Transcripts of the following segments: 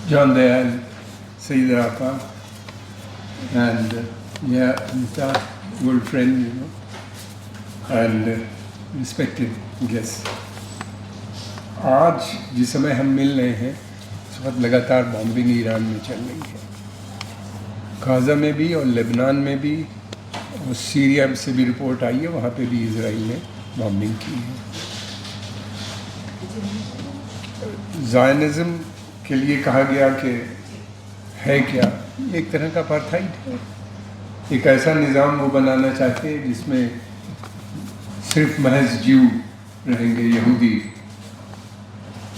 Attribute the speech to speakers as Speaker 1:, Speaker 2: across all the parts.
Speaker 1: John Dayal, Saeed Rafa, and Nita, good friend, and respected guests. आज जिस समय हम मिल रहे हैं इस वक्त लगातार बॉम्बिंग ईरान में चल रही है, गाज़ा में भी और लेबनान में भी, और सीरिया से भी रिपोर्ट आई है, वहाँ पे भी इजराइल ने बॉम्बिंग की है। ज़ायनिज़्म के लिए कहा गया कि है क्या, एक तरह का अपार्थाइड है। एक ऐसा निज़ाम वो बनाना चाहते हैं जिसमें सिर्फ महज ज्यू रहेंगे, यहूदी।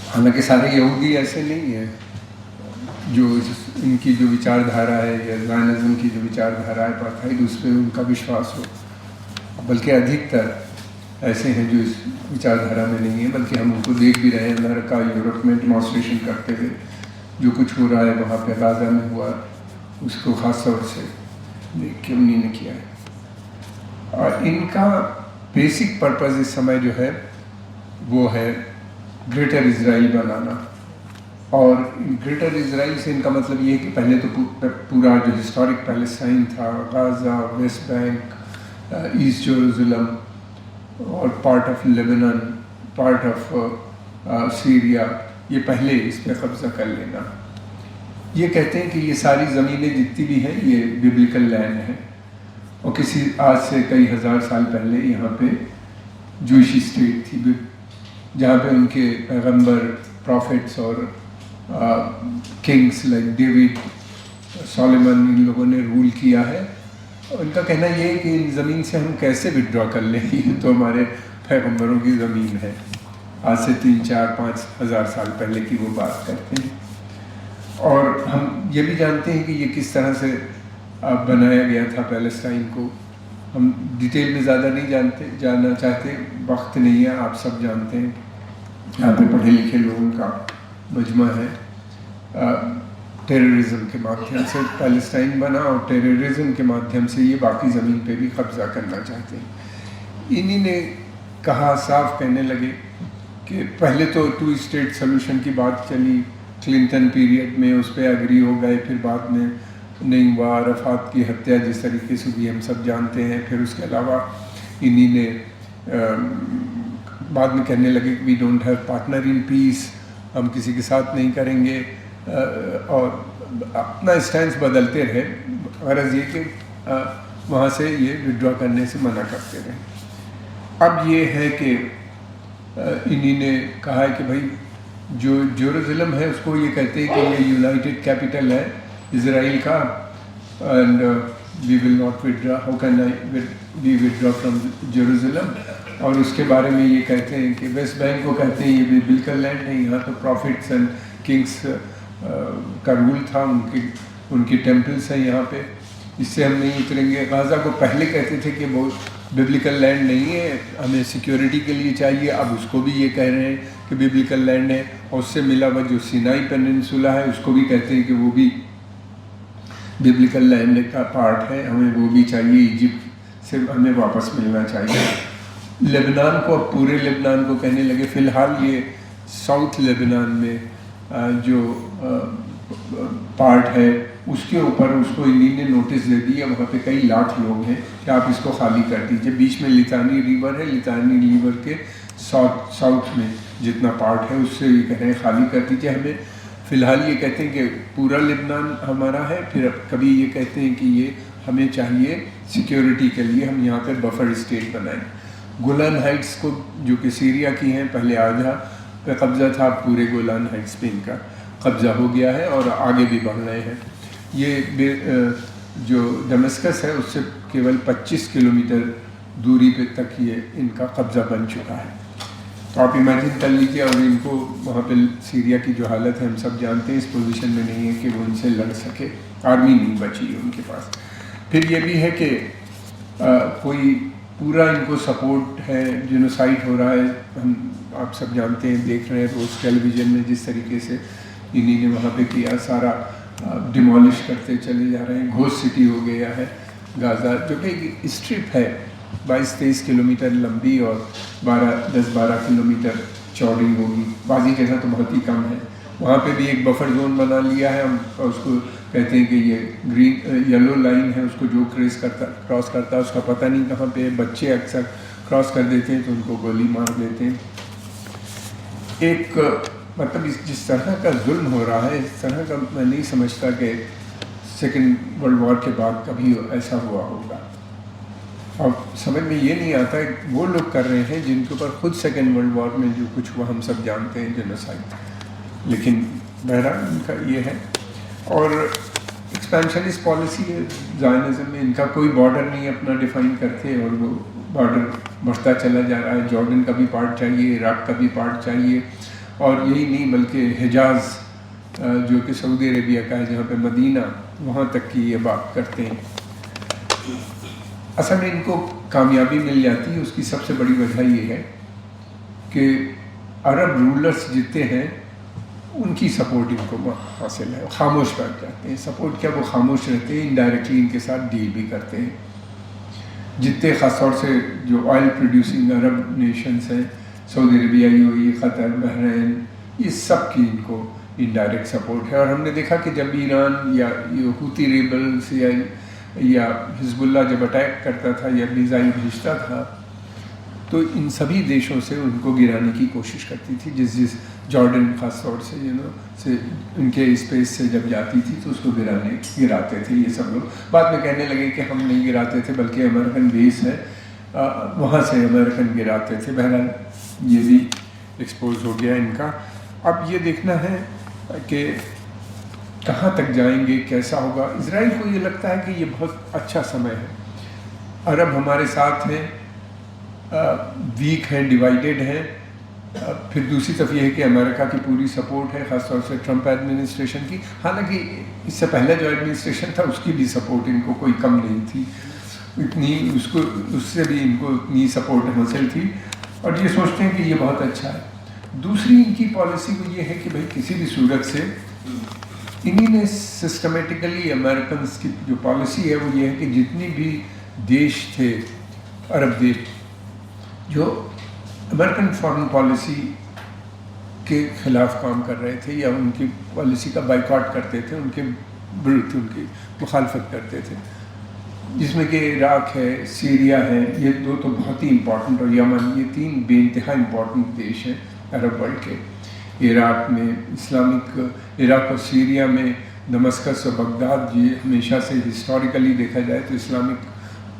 Speaker 1: हालांकि सारे यहूदी ऐसे नहीं हैं, जो इनकी जो विचारधारा है या ज़ायनिज़्म की जो विचारधारा है अपार्थाइड, उस पर उनका विश्वास हो, बल्कि अधिकतर ऐसे हैं जो इस विचारधारा में नहीं है। बल्कि हम उनको देख भी रहे हैं, अमेरिका यूरोप में डेमोन्स्ट्रेशन करते हुए जो कुछ हो रहा है वहाँ पे गाज़ा में हुआ, उसको ख़ास तौर से देख के उन्हीं ने किया है। और इनका बेसिक पर्पज़ इस समय जो है वो है ग्रेटर इज़राइल बनाना। और ग्रेटर इज़राइल से इनका मतलब ये है कि पहले तो पूरा जो हिस्टोरिक पैलेस्टाइन था, Gaza, West Bank, East Jerusalem और part of Lebanon, part of Syria, ये पहले इस पर कब्ज़ा कर लेना। ये कहते हैं कि ये सारी ज़मीनें जितनी भी हैं ये बिब्लिकल लैंड है, और किसी आज से कई हज़ार साल पहले यहाँ पे जूइश स्टेट थी, जहाँ पे उनके पैगंबर, प्रॉफिट्स और किंग्स लाइक डेविड, सोलोमन, इन लोगों ने रूल किया है। उनका कहना ये है कि इन ज़मीन से हम कैसे विड्रॉ कर लें, ये तो हमारे पैगंबरों की ज़मीन है। आज से 3, 4, 5 हज़ार साल पहले की वो बात करते हैं। और हम ये भी जानते हैं कि ये किस तरह से बनाया गया था पैलेस्टाइन को। हम डिटेल में ज़्यादा नहीं जानना चाहते, वक्त नहीं है, आप सब जानते हैं, यहाँ पे पढ़े लिखे लोगों का मजमा है। टेररिज्म के माध्यम से पैलेस्टाइन बना, और टेररिज्म के माध्यम से ये बाकी ज़मीन पे भी कब्ज़ा करना चाहते हैं। इन्हीं ने कहा, साफ कहने लगे कि पहले तो 2 स्टेट सोल्यूशन की बात चली, क्लिंटन पीरियड में उस पर एग्री हो गए, फिर बाद में नहीं हुआ, अरफात की हत्या जिस तरीके से भी हम सब जानते हैं। फिर उसके अलावा इन्हीं ने बाद में कहने लगे कि we don't have partner in peace, हम किसी के साथ नहीं करेंगे, और अपना स्टैंड बदलते रहे। गरज ये कि वहाँ से ये विड्रॉ करने से मना करते रहे। अब ये है कि इन्हीं ने कहा है कि भाई जो जेरूसलम है उसको ये कहते हैं कि ये यूनाइटेड कैपिटल है इज़राइल का, and we will not withdraw, how can we withdraw from Jerusalem. और उसके बारे में ये कहते हैं कि वेस्ट बैंक को कहते हैं ये बिल्कुल लैंड है, यहाँ तो प्रॉफिट्स एंड किंग्स का रूल था, उनकी टेम्पल्स हैं यहाँ पे, इससे हम नहीं उतरेंगे। गाज़ा को पहले कहते थे कि वो बिब्लिकल लैंड नहीं है, हमें सिक्योरिटी के लिए चाहिए, अब उसको भी ये कह रहे हैं कि बिब्लिकल लैंड है। और उससे मिला हुआ जो सिनाई पेनिनसुला है उसको भी कहते हैं कि वो भी बिब्लिकल लैंड का पार्ट है, हमें वो भी चाहिए, इजिप्ट से हमें वापस मिलना चाहिए। लेबनान को, अब पूरे लेबनान को कहने लगे। फ़िलहाल ये साउथ लेबनान में जो पार्ट है उसके ऊपर उसको इन्हीं ने नोटिस दे दिया, वहाँ पे कई लाख लोग हैं कि आप इसको खाली कर दीजिए। बीच में लितानी रिवर है, लितानी रिवर के साउथ में जितना पार्ट है उससे ये कह रहे हैं खाली कर दीजिए हमें। फ़िलहाल ये कहते हैं कि पूरा लेबनान हमारा है, फिर कभी ये कहते हैं कि ये हमें चाहिए सिक्योरिटी के लिए, हम यहाँ पर बफर स्टेट बनाएं। गोलान हाइट्स को, जो कि सीरिया की हैं, पहले आधा पे कब्ज़ा था, पूरे गोलान हाइट्स पे इनका कब्ज़ा हो गया है और आगे भी बढ़ रहे हैं। ये जो दमिश्कस है उससे केवल 25 किलोमीटर दूरी पे तक ये इनका कब्ज़ा बन चुका है। तो आप इमेजिन कर लीजिए, और इनको वहाँ पे सीरिया की जो हालत है हम सब जानते हैं, इस पोजीशन में नहीं है कि वो उनसे लड़ सके, आर्मी नहीं बची है उनके पास। फिर ये भी है कि कोई पूरा इनको सपोर्ट है, जेनोसाइड हो रहा है, हम आप सब जानते हैं, देख रहे हैं रोज़ टेलीविज़न में जिस तरीके से इन्हीं ने वहाँ पे किया, सारा डिमोलिश करते चले जा रहे हैं। घोस्ट सिटी हो गया है गाज़ा, जो कि स्ट्रिप है 22-23 किलोमीटर लंबी और 10-12 किलोमीटर चौड़ी होगी। बाकी जगह तो बहुत ही कम है, वहाँ पे भी एक बफर जोन बना लिया है हम, उसको कहते हैं कि ये ग्रीन येलो लाइन है, उसको जो क्रॉस करता है उसका पता नहीं कहाँ पे। बच्चे अक्सर क्रॉस कर देते हैं तो उनको गोली मार देते हैं। एक मतलब जिस तरह का जुल्म हो रहा है, इस तरह का मैं नहीं समझता कि सेकेंड वर्ल्ड वॉर के बाद कभी ऐसा हुआ होगा। अब समझ में ये नहीं आता है वो लोग कर रहे हैं जिनके ऊपर खुद सेकेंड वर्ल्ड वॉर में जो कुछ हुआ हम सब जानते हैं, जेनोसाइड। लेकिन बहरहाल इनका ये है। और एक्सपेंशनिस्ट पॉलिसी है ज़ायनिज़्म में, इनका कोई बॉर्डर नहीं अपना डिफाइन करते और वो बॉर्डर बढ़ता चला जा रहा है। जॉर्डन का भी पार्ट चाहिए, इराक का भी पार्ट चाहिए, और यही नहीं बल्कि हिजाज़ जो कि सऊदी अरेबिया का है, जहाँ पे मदीना, वहाँ तक की ये बात करते हैं। असल में इनको कामयाबी मिल जाती है, उसकी सबसे बड़ी वजह ये है कि अरब रूलर्स जितने हैं उनकी सपोर्ट इनको हासिल है। खामोश बैठ जाते हैं, सपोर्ट क्या वो खामोश रहते हैं, इनडायरेक्टली इनके साथ डील भी करते हैं। जितने ख़ासतौर से जो ऑयल प्रोड्यूसिंग अरब नेशंस हैं, सऊदी अरेबिया, यूएई, क़तर, बहरीन, ये सब की इनको इनडायरेक्ट सपोर्ट है। और हमने देखा कि जब ईरान या हूती रेबल्स या हिजबुल्लाह जब अटैक करता था या मिसाइल भेजता था, तो इन सभी देशों से उनको गिराने की कोशिश करती थी। जिस जॉर्डन ख़ास तौर से से उनके स्पेस से जब जाती थी तो उसको गिराते थे ये सब लोग। बाद में कहने लगे कि हम नहीं गिराते थे बल्कि अमेरिकन बेस है, वहाँ से अमेरिकन गिराते थे। बहरहाल ये भी एक्सपोज हो गया इनका। अब ये देखना है कि कहाँ तक जाएंगे, कैसा होगा। इजराइल को ये लगता है कि ये बहुत अच्छा समय है, अरब हमारे साथ हैं, वीक हैं, डिवाइडेड हैं। फिर दूसरी तरफ ये है कि अमेरिका की पूरी सपोर्ट है, ख़ासतौर से ट्रंप एडमिनिस्ट्रेशन की। हालांकि इससे पहले जो एडमिनिस्ट्रेशन था उसकी भी सपोर्ट इनको कोई कम नहीं थी, इतनी उससे भी इनको इतनी सपोर्ट हासिल थी, और ये सोचते हैं कि ये बहुत अच्छा है। दूसरी इनकी पॉलिसी को ये है कि भाई किसी भी सूरत से इन्हीं ने सिस्टमेटिकली अमेरिकन की जो पॉलिसी है वो ये है कि जितनी भी देश थे अरब देश जो अमेरिकन फॉरेन पॉलिसी के ख़िलाफ़ काम कर रहे थे या उनकी पॉलिसी का बाइकआउट करते थे, उनके विरुद्ध उनकी मुखालफत करते थे, जिसमें कि इराक है, सीरिया है, ये दो तो बहुत ही इम्पोर्टेंट, और यमन, ये तीन बेइंतहा इम्पोर्टेंट देश हैं अरब वर्ल्ड के। इराक में इराक और सीरिया में दमस्कस और बगदाद, ये हमेशा से हिस्टोरिकली देखा जाए तो इस्लामिक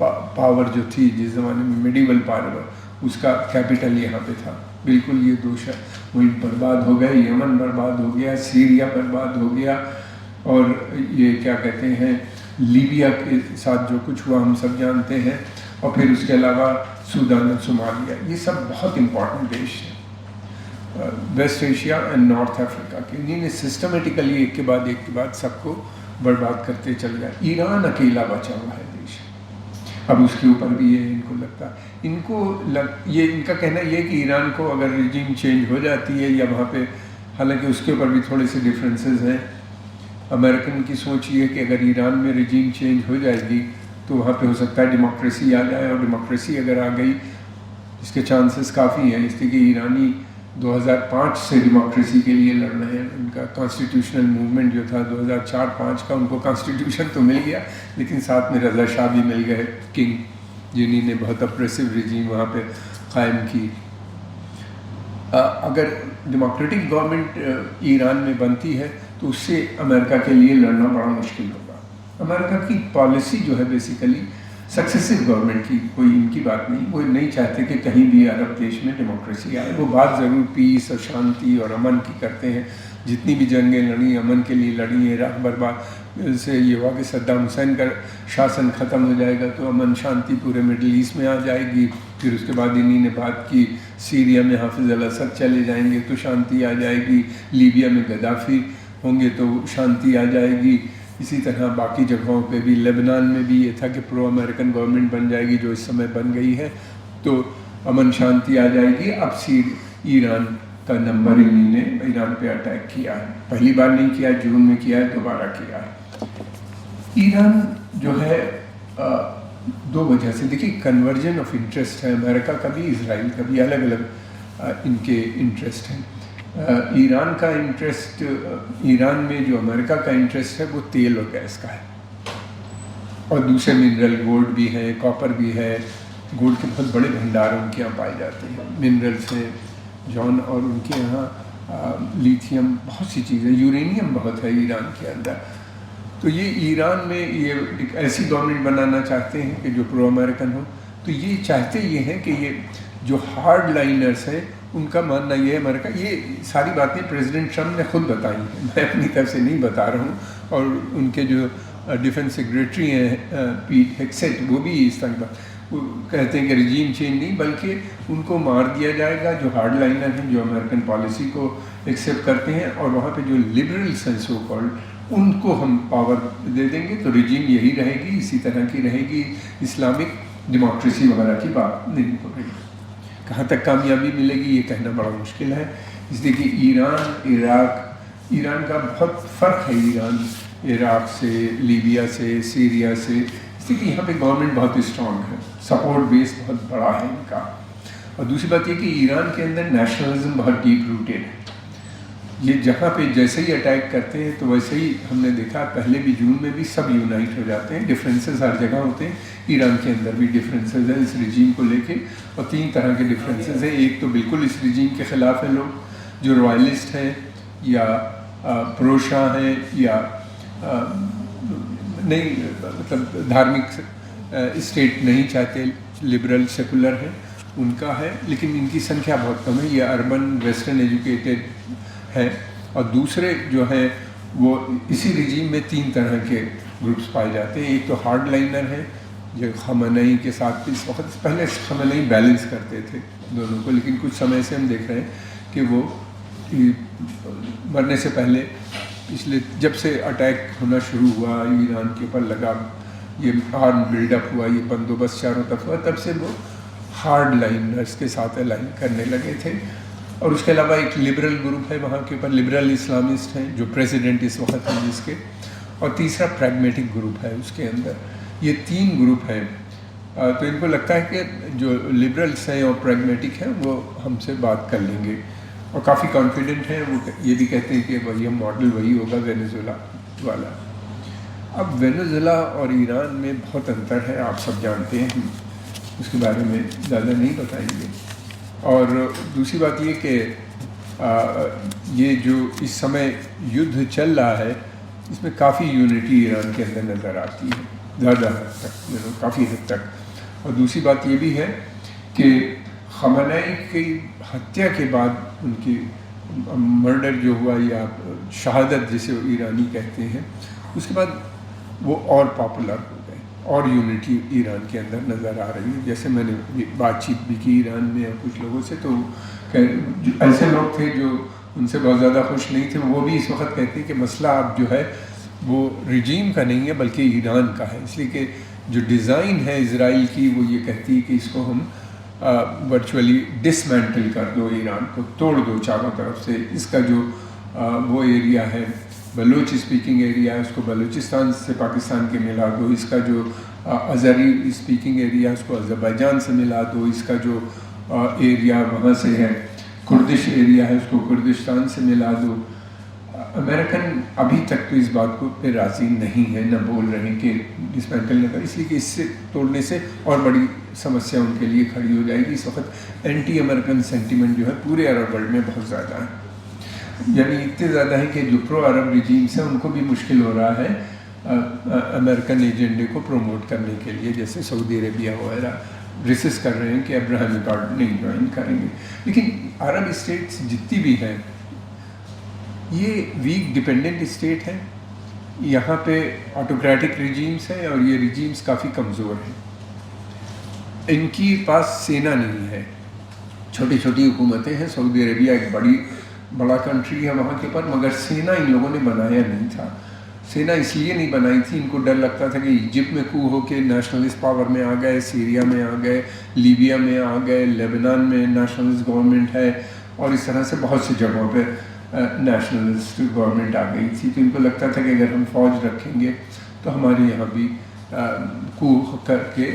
Speaker 1: पावर जो थी जिस ज़माने में मिडिवल पावर, उसका कैपिटल यहाँ पे था। बिल्कुल ये दो मुल्क बर्बाद हो गए, यमन बर्बाद हो गया, सीरिया बर्बाद हो गया, और ये क्या कहते हैं लीबिया के साथ जो कुछ हुआ हम सब जानते हैं, और फिर उसके अलावा सूडान और सोमालिया, ये सब बहुत इम्पोर्टेंट देश हैं West Asia and North Africa के। इन्हीं सिस्टमेटिकली एक के बाद सबको बर्बाद करते चल गए। ईरान अकेला बचा हुआ है देश, अब उसके ऊपर भी ये इनको लगता है, ये इनका कहना ये कि ईरान को अगर रिजीम चेंज हो जाती है या वहाँ पे, हालांकि उसके ऊपर भी थोड़े से डिफरेंसेस हैं। अमेरिकन की सोच ये है कि अगर ईरान में रिजीम चेंज हो जाएगी तो वहाँ पे हो सकता है डेमोक्रेसी आ जाए, और डेमोक्रेसी अगर आ गई इसके चांसेस काफ़ी हैं, इसलिए कि ईरानी 2005 से डेमोक्रेसी के लिए लड़ रहे हैं। उनका कॉन्स्टिट्यूशनल मूवमेंट जो था 2004-05 का, उनको कॉन्स्टिट्यूशन तो मिल गया लेकिन साथ में रज़ा शाह भी मिल गए, किंग, जिन्हीं ने बहुत अप्रेसिव रिजीम वहाँ पे कायम की। अगर डेमोक्रेटिक गवर्नमेंट ईरान में बनती है तो उससे अमेरिका के लिए लड़ना बड़ा मुश्किल होगा। अमेरिका की पॉलिसी जो है बेसिकली सक्सेसिव गवर्नमेंट की, कोई इनकी बात नहीं, वो नहीं चाहते कि कहीं भी अरब देश में डेमोक्रेसी आए। वो बात ज़रूर पीस और शांति और अमन की करते हैं। जितनी भी जंगें लड़ी अमन के लिए लड़ी हैं, इराक बर्बाद से ये हुआ कि सद्दाम हुसैन का शासन ख़त्म हो जाएगा तो अमन शांति पूरे मिडल ईस्ट में आ जाएगी। फिर उसके बाद इन्हीं ने बात की सीरिया में हाफिज़ अल असद चले जाएंगे तो शांति आ जाएगी, लीबिया में गद्दाफ़ी होंगे तो शांति आ जाएगी। इसी तरह बाकी जगहों पे भी, लेबनान में भी ये था कि प्रो अमेरिकन गवर्नमेंट बन जाएगी जो इस समय बन गई है तो अमन शांति आ जाएगी। अब ईरान का नंबर इन्हीं ने ईरान पे अटैक किया है, पहली बार नहीं किया, जून में किया है, दोबारा किया है। ईरान जो है दो वजह से, देखिए कन्वर्जन ऑफ इंटरेस्ट है, अमेरिका का भी इजराइल का भी अलग अलग इनके इंटरेस्ट हैं। ईरान का इंटरेस्ट, ईरान में जो अमेरिका का इंटरेस्ट है वो तेल और गैस का है, और दूसरे मिनरल, गोल्ड भी है, कॉपर भी है। गोल्ड के बहुत बड़े भंडार उनके यहाँ पाए जाते हैं, मिनरल्स हैं जॉन, और उनके यहाँ लिथियम, बहुत सी चीज़ें, यूरेनियम बहुत है ईरान के अंदर। तो ये ईरान में ये एक ऐसी गवर्नमेंट बनाना चाहते हैं कि जो प्रो अमेरिकन हो। तो ये चाहते ये हैं कि ये जो हार्ड लाइनर्स हैं उनका मानना ये है अमेरिका, ये सारी बातें प्रेसिडेंट ट्रम्प ने खुद बताई हैं, मैं अपनी तरफ से नहीं बता रहा हूँ। और उनके जो डिफेंस सेक्रेटरी हैं पीट हेक्सेट, वो भी इस तरह की वो कहते हैं कि रिजीम चेंज नहीं, बल्कि उनको मार दिया जाएगा जो हार्ड लाइनर हैं, जो अमेरिकन पॉलिसी को एक्सेप्ट करते हैं, और वहाँ पे जो लिबरल्स हैं सो कॉल्ड, उनको हम पावर दे देंगे, तो रिजीम यही रहेगी, इसी तरह की रहेगी, इस्लामिक डेमोक्रेसी वगैरह की बात नहीं हो रही। कहाँ तक कामयाबी मिलेगी ये कहना बड़ा मुश्किल है, इसलिए कि ईरान, इराक, ईरान का बहुत फ़र्क है, ईरान इराक से, लीबिया से, सीरिया से, इसलिए कि यहाँ पे गवर्नमेंट बहुत स्ट्रॉन्ग है, सपोर्ट बेस बहुत बड़ा है इनका। और दूसरी बात ये कि ईरान के अंदर नेशनलिज्म बहुत डीप रूटेड है। ये जहाँ पे जैसे ही अटैक करते हैं तो वैसे ही हमने देखा, पहले भी जून में भी सब यूनाइट हो जाते हैं। डिफरेंसेस हर जगह होते हैं, ईरान के अंदर भी डिफरेंसेस है इस रिजीम को लेके, और 3 तरह के डिफरेंसेस हैं। एक तो बिल्कुल इस रिजीम के ख़िलाफ़ है लोग, जो रॉयलिस्ट हैं या प्रोशा हैं, या नहीं, मतलब धार्मिक स्टेट नहीं चाहते, लिबरल सेकुलर हैं, उनका है। लेकिन इनकी संख्या बहुत कम है, ये अर्बन वेस्टर्न एजुकेटेड है। और दूसरे जो हैं वो इसी रिजीम में 3 तरह के ग्रुप्स पाए जाते हैं। एक तो हार्ड लाइनर है, जो खamenei के साथ इस वक्त, पहले खamenei बैलेंस करते थे दोनों को, लेकिन कुछ समय से हम देख रहे हैं कि वो मरने से पहले, पिछले जब से अटैक होना शुरू हुआ, ईरान के ऊपर लगा, ये आर्म बिल्डअप हुआ, ये बंदोबस्त चारों तरफ हुआ, तब से वो हार्ड लाइनर्स के साथ अलाइन करने लगे थे। और उसके अलावा एक लिबरल ग्रुप है वहाँ के ऊपर, लिबरल इस्लामिस्ट हैं, जो प्रेसिडेंट इस वक्त हैं जिसके, और तीसरा प्रैग्मेटिक ग्रुप है उसके अंदर। ये 3 ग्रुप हैं। तो इनको लगता है कि जो लिबरल्स हैं और प्रैग्मेटिक हैं वो हमसे बात कर लेंगे, और काफ़ी कॉन्फिडेंट हैं। वो ये भी कहते हैं कि वही मॉडल वही होगा वेनेजुएला वाला। अब वेनेजुएला और ईरान में बहुत अंतर है, आप सब जानते हैं, उसके बारे में ज़्यादा नहीं बताएंगे। और दूसरी बात ये कि ये जो इस समय युद्ध चल रहा है, इसमें काफ़ी यूनिटी ईरान के अंदर नज़र आती है, ज़्यादा हद तक, काफ़ी हद तक। और दूसरी बात ये भी है कि खamenei की हत्या के बाद, उनकी मर्डर जो हुआ या शहादत जिसे ईरानी कहते हैं, उसके बाद वो और पॉपुलर हो गए, और यूनिटी ईरान के अंदर नज़र आ रही है। जैसे मैंने बातचीत भी की ईरान में और कुछ लोगों से, तो ऐसे लोग थे जो उनसे बहुत ज़्यादा खुश नहीं थे, वो भी इस वक्त कहते हैं कि मसला अब जो है वो रिजीम का नहीं है बल्कि ईरान का है। इसलिए कि जो डिज़ाइन है इज़राइल की, वो ये कहती है कि इसको हम वर्चुअली डिसमेंटल कर दो, ईरान को तोड़ दो चारों तरफ से। इसका जो वो एरिया है, बलोच स्पीकिंग एरिया है, उसको बलूचिस्तान से पाकिस्तान के मिला दो। इसका जो अज़री स्पीकिंग एरिया है उसको अज़रबैजान से मिला दो। इसका जो एरिया वहाँ से है, कुर्दिश एरिया है, उसको कुर्दिस्तान से मिला दो। अमेरिकन अभी तक तो इस बात को पे राज़ी नहीं है, न बोल रहे कि डिसमेंटल न करें, इसलिए कि इससे तोड़ने से और बड़ी समस्या उनके लिए खड़ी हो जाएगी। इस वक्त एंटी अमेरिकन सेंटीमेंट जो है पूरे अरब वर्ल्ड में बहुत ज़्यादा है, यानी इतने ज़्यादा है कि जो प्रो अरब रिजीम्स हैं उनको भी मुश्किल हो रहा है अमेरिकन एजेंडे को प्रमोट करने के लिए। जैसे सऊदी अरेबिया वगैरह रिसिस्ट कर रहे हैं कि अब्राहम अकॉर्ड नहीं ज्वाइन करेंगे। लेकिन अरब स्टेट्स जितनी भी हैं ये वीक डिपेंडेंट स्टेट हैं, यहाँ पे ऑटोक्रेटिक रिजीम्स हैं और ये रिजीम्स काफ़ी कमज़ोर हैं। इनकी पास सेना नहीं है, छोटी छोटी हुकूमतें हैं। सऊदी अरेबिया एक बड़ा कंट्री है वहाँ के ऊपर, मगर सेना इन लोगों ने बनाया नहीं था। सेना इसलिए नहीं बनाई थी, इनको डर लगता था कि इजिप्ट में कू हो के नेशनलिस्ट पावर में आ गए, सीरिया में आ गए, लीबिया में आ गए, लेबनान में नेशनलिस्ट गवर्नमेंट है, और इस तरह से बहुत सी जगहों पे नेशनलिस्ट गवर्नमेंट आ गई थी। तो इनको लगता था कि अगर हम फौज रखेंगे तो हमारे यहाँ भी कू करके,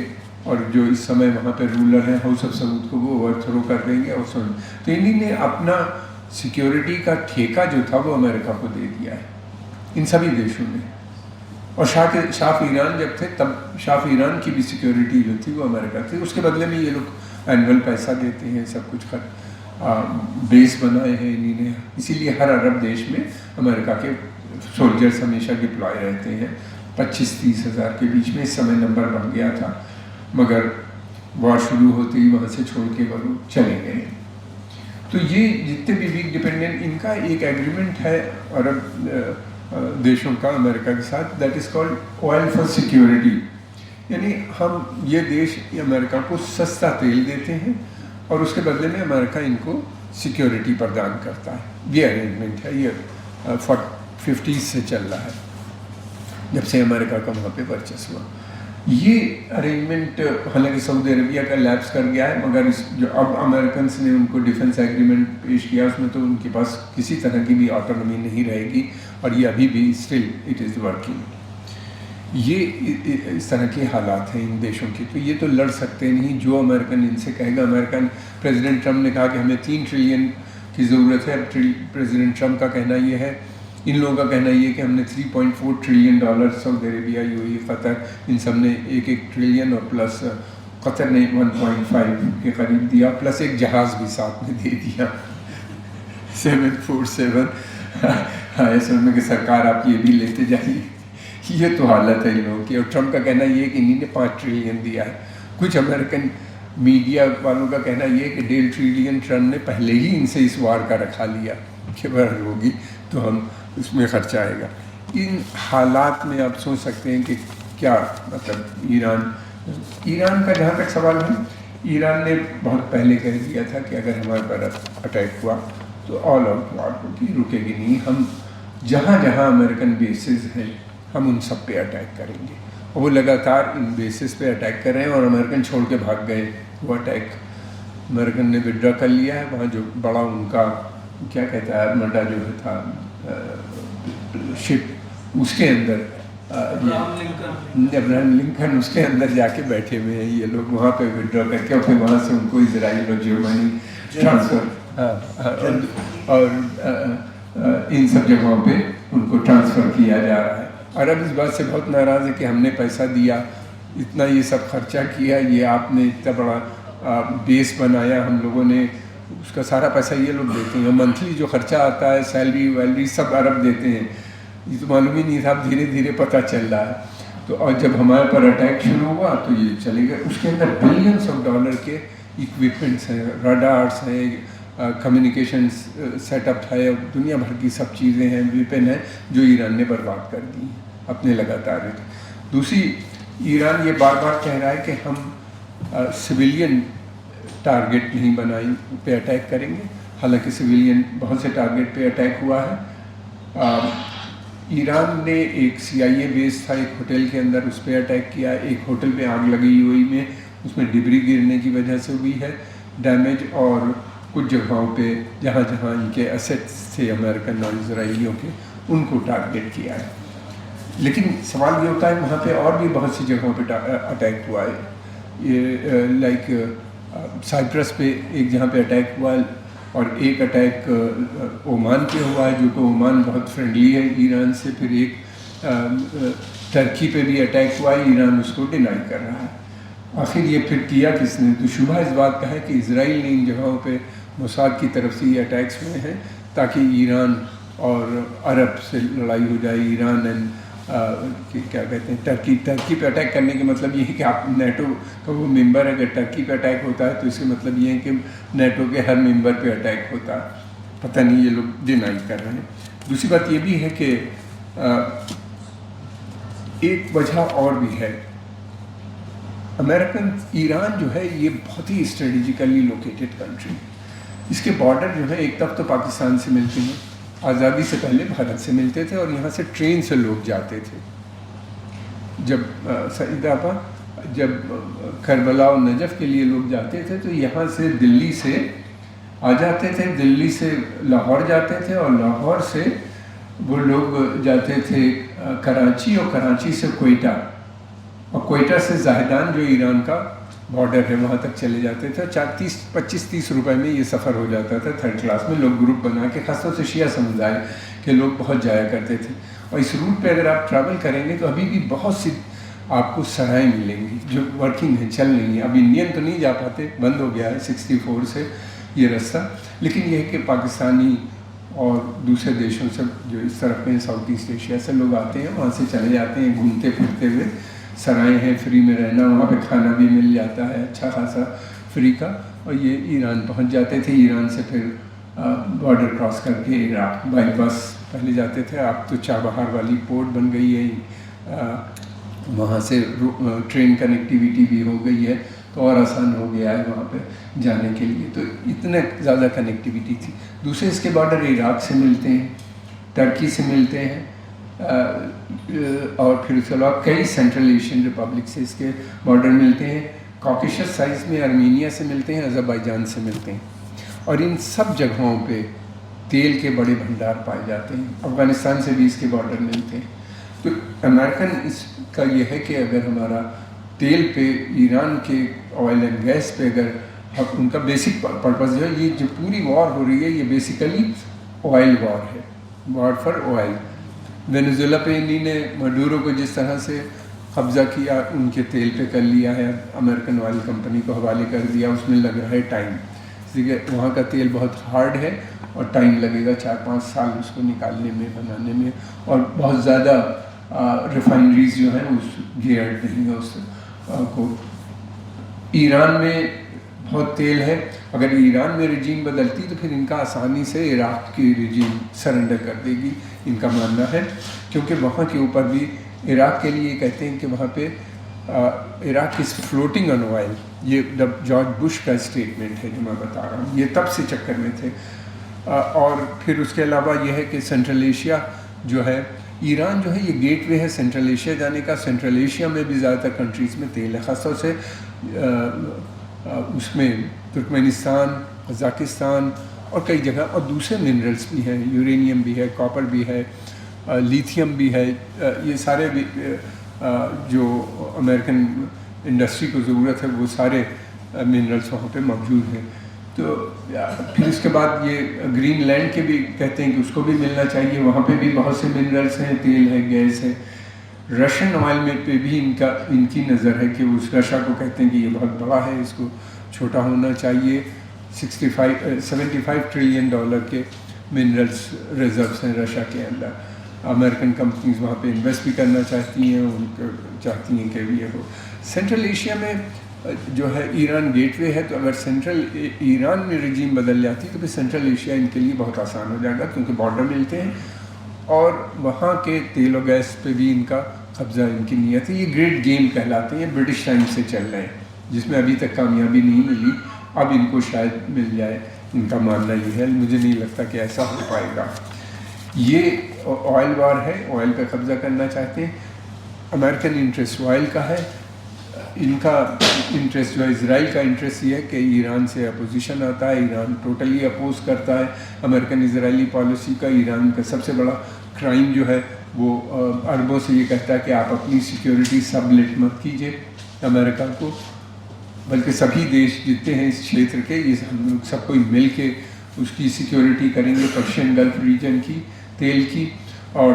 Speaker 1: और जो इस समय वहाँ पे रूलर हैं हाउस ऑफ सऊद को वो ओवरथ्रो कर देंगे। और तो इन्हीं ने अपना सिक्योरिटी का ठेका जो था वो अमेरिका को दे दिया है, इन सभी देशों ने। और शाह ईरान जब थे तब शाह ईरान की भी सिक्योरिटी जो थी वो अमेरिका थी। उसके बदले में ये लोग एनुअल पैसा देते हैं, सब कुछ कर बेस बनाए हैं इन्हीं ने। इसीलिए हर अरब देश में अमेरिका के सोल्जर्स हमेशा डिप्लॉय रहते हैं, 25-30 हज़ार के बीच में। इस समय नंबर बढ़ गया था, मगर वॉर शुरू होते ही वहाँ से छोड़ के वो लोग चले गए। तो ये जितने भी वीक डिपेंडेंट, इनका एक एग्रीमेंट है अरब देशों का अमेरिका के साथ, that is called oil for security. यानी हम ये देश अमेरिका को सस्ता तेल देते हैं और उसके बदले में अमेरिका इनको सिक्योरिटी प्रदान करता है। ये अरेंजमेंट है, ये 50s से चल रहा है, जब से अमेरिका का वहाँ पे वर्चस्व हुआ। ये अरेंजमेंट हालांकि सऊदी अरबिया का लैप्स कर गया है, मगर जो अब अमेरिकन ने उनको डिफेंस एग्रीमेंट पेश किया उसमें तो उनके पास किसी तरह की भी ऑटोनॉमी नहीं रहेगी, और ये अभी भी स्टिल इट इज़ वर्किंग। ये इस तरह के हालात हैं इन देशों के। तो ये तो लड़ सकते नहीं, जो अमेरिकन इनसे कहेगा। अमेरिकन प्रेसिडेंट ट्रम्प ने कहा कि हमें 3 ट्रिलियन की ज़रूरत है। प्रेसिडेंट ट्रम्प का कहना ये है, इन लोगों का कहना ये है कि हमने $3.4 trillion, Saudi Arabia, UAE, Qatar, इन सब ने 1-1 ट्रिलियन और प्लस कतर ने 1.5 के करीब दिया, प्लस एक जहाज़ भी साथ में दे दिया 747। ऐसे में कि सरकार आप ये भी लेते जाइए। ये तो हालत है इन लोगों की। और ट्रम्प का कहना ये है कि इन्हीं ने 5 ट्रिलियन दिया है। कुछ अमेरिकन मीडिया वालों का कहना ये है कि 1.5 ट्रिलियन ट्रम्प ने पहले ही इनसे इस वार का रखा लिया कि अगर होगी तो हम उसमें खर्चा आएगा। इन हालात में आप सोच सकते हैं कि क्या मतलब ईरान का जहाँ तक सवाल है, ईरान ने बहुत पहले कह दिया था कि अगर हमारे पर अटैक हुआ तो ऑल आउट वॉर होगी, रुकेगी नहीं। हम जहाँ जहाँ अमेरिकन बेसिस हैं हम उन सब पे अटैक करेंगे। और वो लगातार इन बेसिस पे अटैक कर रहे हैं, और अमेरिकन छोड़ के भाग गए। वो अटैक अमेरिकन ने विड्रॉ कर लिया है। वहाँ जो बड़ा उनका क्या कहता है मडा जो था शिप, उसके अंदर अब्राहम लिंकन उसके अंदर जाके बैठे हुए हैं ये लोग, वहाँ पे विड्रॉ करके, और फिर वहाँ से उनको इजराइल और जर्मनी ट्रांसफ़र और इन सब जगहों पे उनको ट्रांसफ़र किया जा रहा है। अरब इस बात से बहुत नाराज़ है कि हमने पैसा दिया, इतना ये सब खर्चा किया, ये आपने इतना बड़ा बेस बनाया, हम लोगों ने उसका सारा पैसा ये लोग देते हैं। मंथली जो खर्चा आता है, सैलरी वैलरी सब अरब देते हैं। ये तो मालूम ही नहीं था, धीरे धीरे पता चल रहा है। तो और जब हमारे पर अटैक शुरू हुआ तो ये चले गए। उसके अंदर बिलियंस ऑफ डॉलर के इक्विपमेंट्स हैं, रडार्स हैं, कम्युनिकेशन सेटअप है, दुनिया भर की सब चीज़ें हैं, वेपन हैं, जो ईरान ने बर्बाद कर दी अपने लगातार। दूसरी, ईरान ये बार बार कह रहा है कि हम सिविलियन टारगेट नहीं बनाई पे अटैक करेंगे। हालांकि सिविलियन बहुत से टारगेट पे अटैक हुआ है। ईरान ने एक CIA बेस था एक होटल के अंदर, उस पर अटैक किया। एक होटल पे आग लगी यूएई में, उसमें डिबरी गिरने की वजह से हुई है डैमेज। और कुछ जगहों पे जहाँ जहाँ इनके एसेट्स थे अमेरिकन और इजराइलियों के, उनको टारगेट किया है। लेकिन सवाल ये होता है वहाँ पे और भी बहुत सी जगहों पे अटैक हुआ है। ये लाइक साइप्रस पे एक जहाँ पे अटैक हुआ, और एक अटैक ओमान पे हुआ है, जो कि ओमान बहुत फ्रेंडली है ईरान से। फिर एक टर्की पे भी अटैक हुआ है, ईरान उसको डिनाई कर रहा है। आखिर ये फिर किया किसने? तो शुबह इस बात का है कि इजराइल ने इन जगहों पे मोसाद की तरफ से ये अटैक्स हुए हैं ताकि ईरान और अरब से लड़ाई हो जाए। ईरान एंड क्या कहते हैं टर्की पे अटैक करने के मतलब ये है कि आप नेटो का वो मेंबर, अगर टर्की पे अटैक होता है तो इसका मतलब ये है कि नेटो के हर मेंबर पे अटैक होता है। पता नहीं, ये लोग डिनाई कर रहे हैं। दूसरी बात ये भी है कि एक वजह और भी है। अमेरिकन ईरान जो है ये बहुत ही स्ट्रेटेजिकली लोकेटेड कंट्री। इसके बॉर्डर जो है एक तरफ तो पाकिस्तान से मिलते हैं, आज़ादी से पहले भारत से मिलते थे, और यहाँ से ट्रेन से लोग जाते थे। जब सईदाबा, जब करबला और नजफ़ के लिए लोग जाते थे तो यहाँ से दिल्ली से आ जाते थे, दिल्ली से लाहौर जाते थे, और लाहौर से वो लोग जाते थे कराची, और कराची से कोयटा, और कोयटा से ज़ाहिदान जो ईरान का बॉर्डर है वहाँ तक चले जाते थे। 25-30 रुपए में ये सफ़र हो जाता था थर्ड क्लास में। लोग ग्रुप बना के, खासतौर से शिया समुदाय के लोग बहुत जाया करते थे। और इस रूट पे अगर आप ट्रैवल करेंगे तो अभी भी बहुत सी आपको सराहें मिलेंगी जो वर्किंग हैं, चल रही हैं। अब इंडियन तो नहीं जा पाते, बंद हो गया है 64 से ये रास्ता, लेकिन यह है कि पाकिस्तानी और दूसरे देशों से जो इस तरफ में साउथ ईस्ट एशिया से लोग आते हैं, वहाँ से चले जाते हैं घूमते फिरते हुए। सराय हैं, फ्री में रहना, वहाँ पे खाना भी मिल जाता है अच्छा खासा फ्री का। और ये ईरान पहुँच जाते थे। ईरान से फिर बॉर्डर क्रॉस करके इराक बाई बस पहले जाते थे। अब तो चाबहार वाली पोर्ट बन गई है, वहाँ से ट्रेन कनेक्टिविटी भी हो गई है, तो और आसान हो गया है वहाँ पे जाने के लिए। तो इतने ज़्यादा कनेक्टिविटी थी। दूसरे इसके बॉर्डर इराक से मिलते हैं, टर्की से मिलते हैं, और फिर उसके अलावा कई सेंट्रल एशियन रिपब्लिक से इसके बॉर्डर मिलते हैं। कॉकेशस साइज में आर्मीनिया से मिलते हैं, अज़रबैजान से मिलते हैं। और इन सब जगहों पे तेल के बड़े भंडार पाए जाते हैं। अफ़गानिस्तान से भी इसके बॉर्डर मिलते हैं। तो अमेरिकन इसका ये है कि अगर हमारा तेल पे, ईरान के ऑयल एंड गैस पे, अगर उनका बेसिक पर्पस जो है, ये जो पूरी वॉर हो रही है ये बेसिकली ऑयल वॉर है, वॉर फॉर ऑयल। वेनेजुएला पे इन्हीं ने मडूरो को जिस तरह से कब्ज़ा किया, उनके तेल पे कर लिया है, अमेरिकन ऑयल कंपनी को हवाले कर दिया। उसमें लग रहा है टाइम, इसलिए वहाँ का तेल बहुत हार्ड है और टाइम लगेगा 4-5 साल उसको निकालने में, बनाने में। और बहुत ज़्यादा रिफाइनरीज जो हैं उस गियर्ड नहीं है उस को। ईरान में बहुत तेल है। अगर ईरान में रिजीम बदलती तो फिर इनका आसानी से इराक की रिजीम सरेंडर कर देगी, इनका मानना है। क्योंकि वहाँ के ऊपर भी इराक के लिए कहते हैं कि वहाँ पे Iraq is floating on oil. ये जॉर्ज बुश का स्टेटमेंट है जो मैं बता रहा हूँ, ये तब से चक्कर में थे। और फिर उसके अलावा ये है कि सेंट्रल एशिया जो है, ईरान जो है ये गेटवे है सेंट्रल एशिया जाने का। सेंट्रल एशिया में भी ज़्यादातर कंट्रीज़ में तेल है, ख़ासतौर से उसमें तुर्कमेनिस्तान, कज़ाकिस्तान और कई जगह। और दूसरे मिनरल्स भी हैं, यूरेनियम भी है, कॉपर भी है, लिथियम भी है। ये सारे भी जो अमेरिकन इंडस्ट्री को ज़रूरत है वो सारे मिनरल्स वहाँ पे मौजूद हैं। तो फिर इसके बाद ये ग्रीनलैंड के भी कहते हैं कि उसको भी मिलना चाहिए, वहाँ पे भी बहुत से मिनरल्स हैं, तेल है, गैस है। रशियन ऑयल में पे भी इनकी नज़र है कि उस रशिया को कहते हैं कि ये बहुत बड़ा है, इसको छोटा होना चाहिए। 75 ट्रिलियन डॉलर के मिनरल्स रिजर्व्स हैं रशिया के अंदर। अमेरिकन कंपनीज वहाँ पे इन्वेस्ट भी करना चाहती हैं, उनको चाहती हैं कि ये हो। सेंट्रल एशिया में जो है ईरान गेटवे है, तो अगर सेंट्रल ईरान में रिजीम बदल जाती तो फिर सेंट्रल एशिया इनके लिए बहुत आसान हो जाएगा, क्योंकि बॉर्डर मिलते हैं और वहाँ के तेल और गैस पे भी इनका कब्ज़ा इनकी नीयत है। ये ग्रेट गेम कहलाते हैं, ब्रिटिश टाइम से चल रहे हैं, जिसमें अभी तक कामयाबी नहीं मिली। अब इनको शायद मिल जाए, इनका मानना ये है। मुझे नहीं लगता कि ऐसा हो पाएगा। ये ऑयल वार है, ऑयल पे कब्ज़ा करना चाहते हैं। अमेरिकन इंटरेस्ट ऑयल का है, इनका इंटरेस्ट जो है, इजराइल का इंटरेस्ट ये है कि ईरान से अपोजिशन आता है, ईरान टोटली अपोज करता है अमेरिकन इजरायली पॉलिसी का। ईरान का सबसे बड़ा क्राइम जो है वो अरबों से ये कहता है कि आप अपनी सिक्योरिटी सबलेट मत कीजिए अमेरिका को, बल्कि सभी देश जितने हैं इस क्षेत्र के, ये हम लोग सब कोई मिल के उसकी सिक्योरिटी करेंगे, पर्शियन गल्फ रीजन की, तेल की। और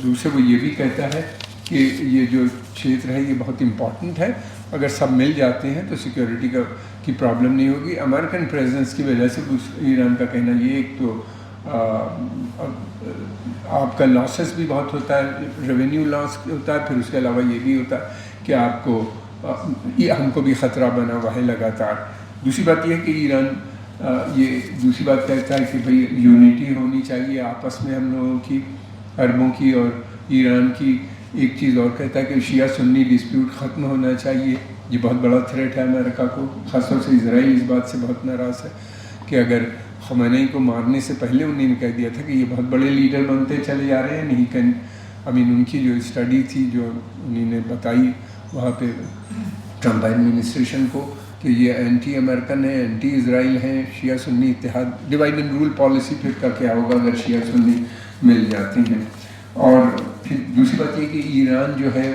Speaker 1: दूसरे वो ये भी कहता है कि ये जो क्षेत्र है ये बहुत इम्पॉर्टेंट है, अगर सब मिल जाते हैं तो सिक्योरिटी की प्रॉब्लम नहीं होगी। अमेरिकन प्रेजेंस की वजह से ईरान का कहना ये, एक तो आपका लॉसेस भी बहुत होता है, रेवेन्यू लॉस होता है, फिर उसके अलावा ये भी होता है कि आपको हमको भी ख़तरा बना हुआ है लगातार। दूसरी बात यह है कि ईरान ये दूसरी बात कहता है कि भाई यूनिटी होनी चाहिए आपस में हम लोगों की, अरबों की और ईरान की। एक चीज़ और कहता है कि शिया सुन्नी डिस्प्यूट ख़त्म होना चाहिए। ये बहुत बड़ा थ्रेट है अमेरिका को, ख़ासतौर से इजराइल इस बात से बहुत नाराज़ है कि अगर खमैनी को मारने से पहले उन्होंने कह दिया था कि ये बहुत बड़े लीडर बनते चले जा रहे हैं, नहीं कैन उनकी जो स्टडी थी जो उन्होंने बताई वहाँ पे ट्रम्प एडमिनिस्ट्रेशन को कि ये एंटी अमेरिकन है, एंटी इजराइल हैं, शिया सुन्नी इत्तेहाद, डिवाइड एंड रूल पॉलिसी फिर का क्या होगा अगर शिया सुन्नी मिल जाती हैं। और फिर दूसरी बात ये कि ईरान जो है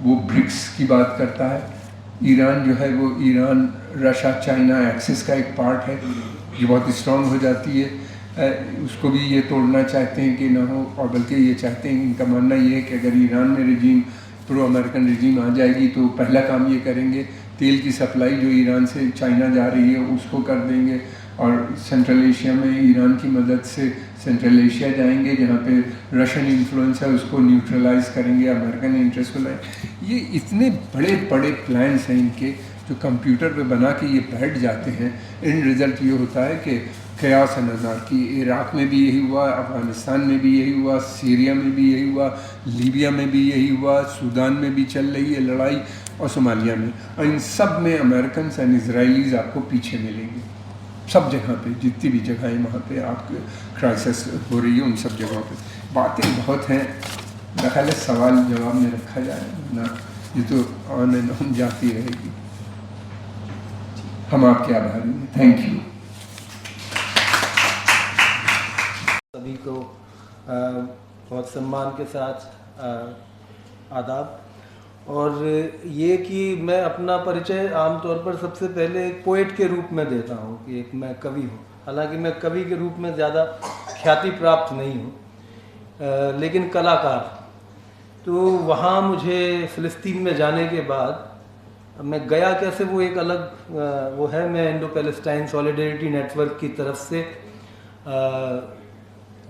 Speaker 1: वो ब्रिक्स की बात करता है, ईरान जो है वो ईरान रशिया चाइना एक्सिस का एक पार्ट है जो बहुत स्ट्रॉन्ग हो जाती है, उसको भी ये तोड़ना चाहते हैं कि ना हो, और बल्कि ये चाहते हैं, इनका मानना ये है कि अगर ईरान में रिजीम प्रो अमेरिकन रिजीम आ जाएगी तो पहला काम ये करेंगे तेल की सप्लाई जो ईरान से चाइना जा रही है उसको कर देंगे, और सेंट्रल एशिया में ईरान की मदद से सेंट्रल एशिया जाएंगे जहाँ पे रशियन इन्फ्लुएंस है उसको न्यूट्रलाइज करेंगे, अमेरिकन इंटरेस्ट को लाएंगे। ये इतने बड़े बड़े प्लान्स हैं इनके जो कंप्यूटर पे बना के ये बैठ जाते हैं। इन रिज़ल्ट ये होता है कि क़यास अनार्की, इराक़ में भी यही हुआ, अफ़गानिस्तान में भी यही हुआ, सीरिया में भी यही हुआ, लीबिया में भी यही हुआ, सूडान में भी चल रही है लड़ाई, और सोमालिया में, और इन सब में अमेरिकन एंड इसराइलीज़ आपको पीछे मिलेंगे। सब जगह पे, जितनी भी जगहें वहाँ पे आपके क्राइसिस हो रही है उन सब जगहों पे बातें बहुत हैं। मेरा ख्याल है सवाल जवाब में रखा जाए ना, ये तो ऑन एंड ऑन जाती रहेगी। हम आपके आभारी हैं, थैंक यू।
Speaker 2: सभी को बहुत सम्मान के साथ आदाब। और ये कि मैं अपना परिचय आमतौर पर सबसे पहले एक पोएट के रूप में देता हूँ कि एक मैं कवि हूँ, हालांकि मैं कवि के रूप में ज़्यादा ख्याति प्राप्त नहीं हूँ, लेकिन कलाकार। तो वहाँ मुझे फ़िलिस्तीन में जाने के बाद मैं गया कैसे वो एक अलग वो है। मैं इंडो पैलेस्टाइन सॉलिडेरिटी नेटवर्क की तरफ से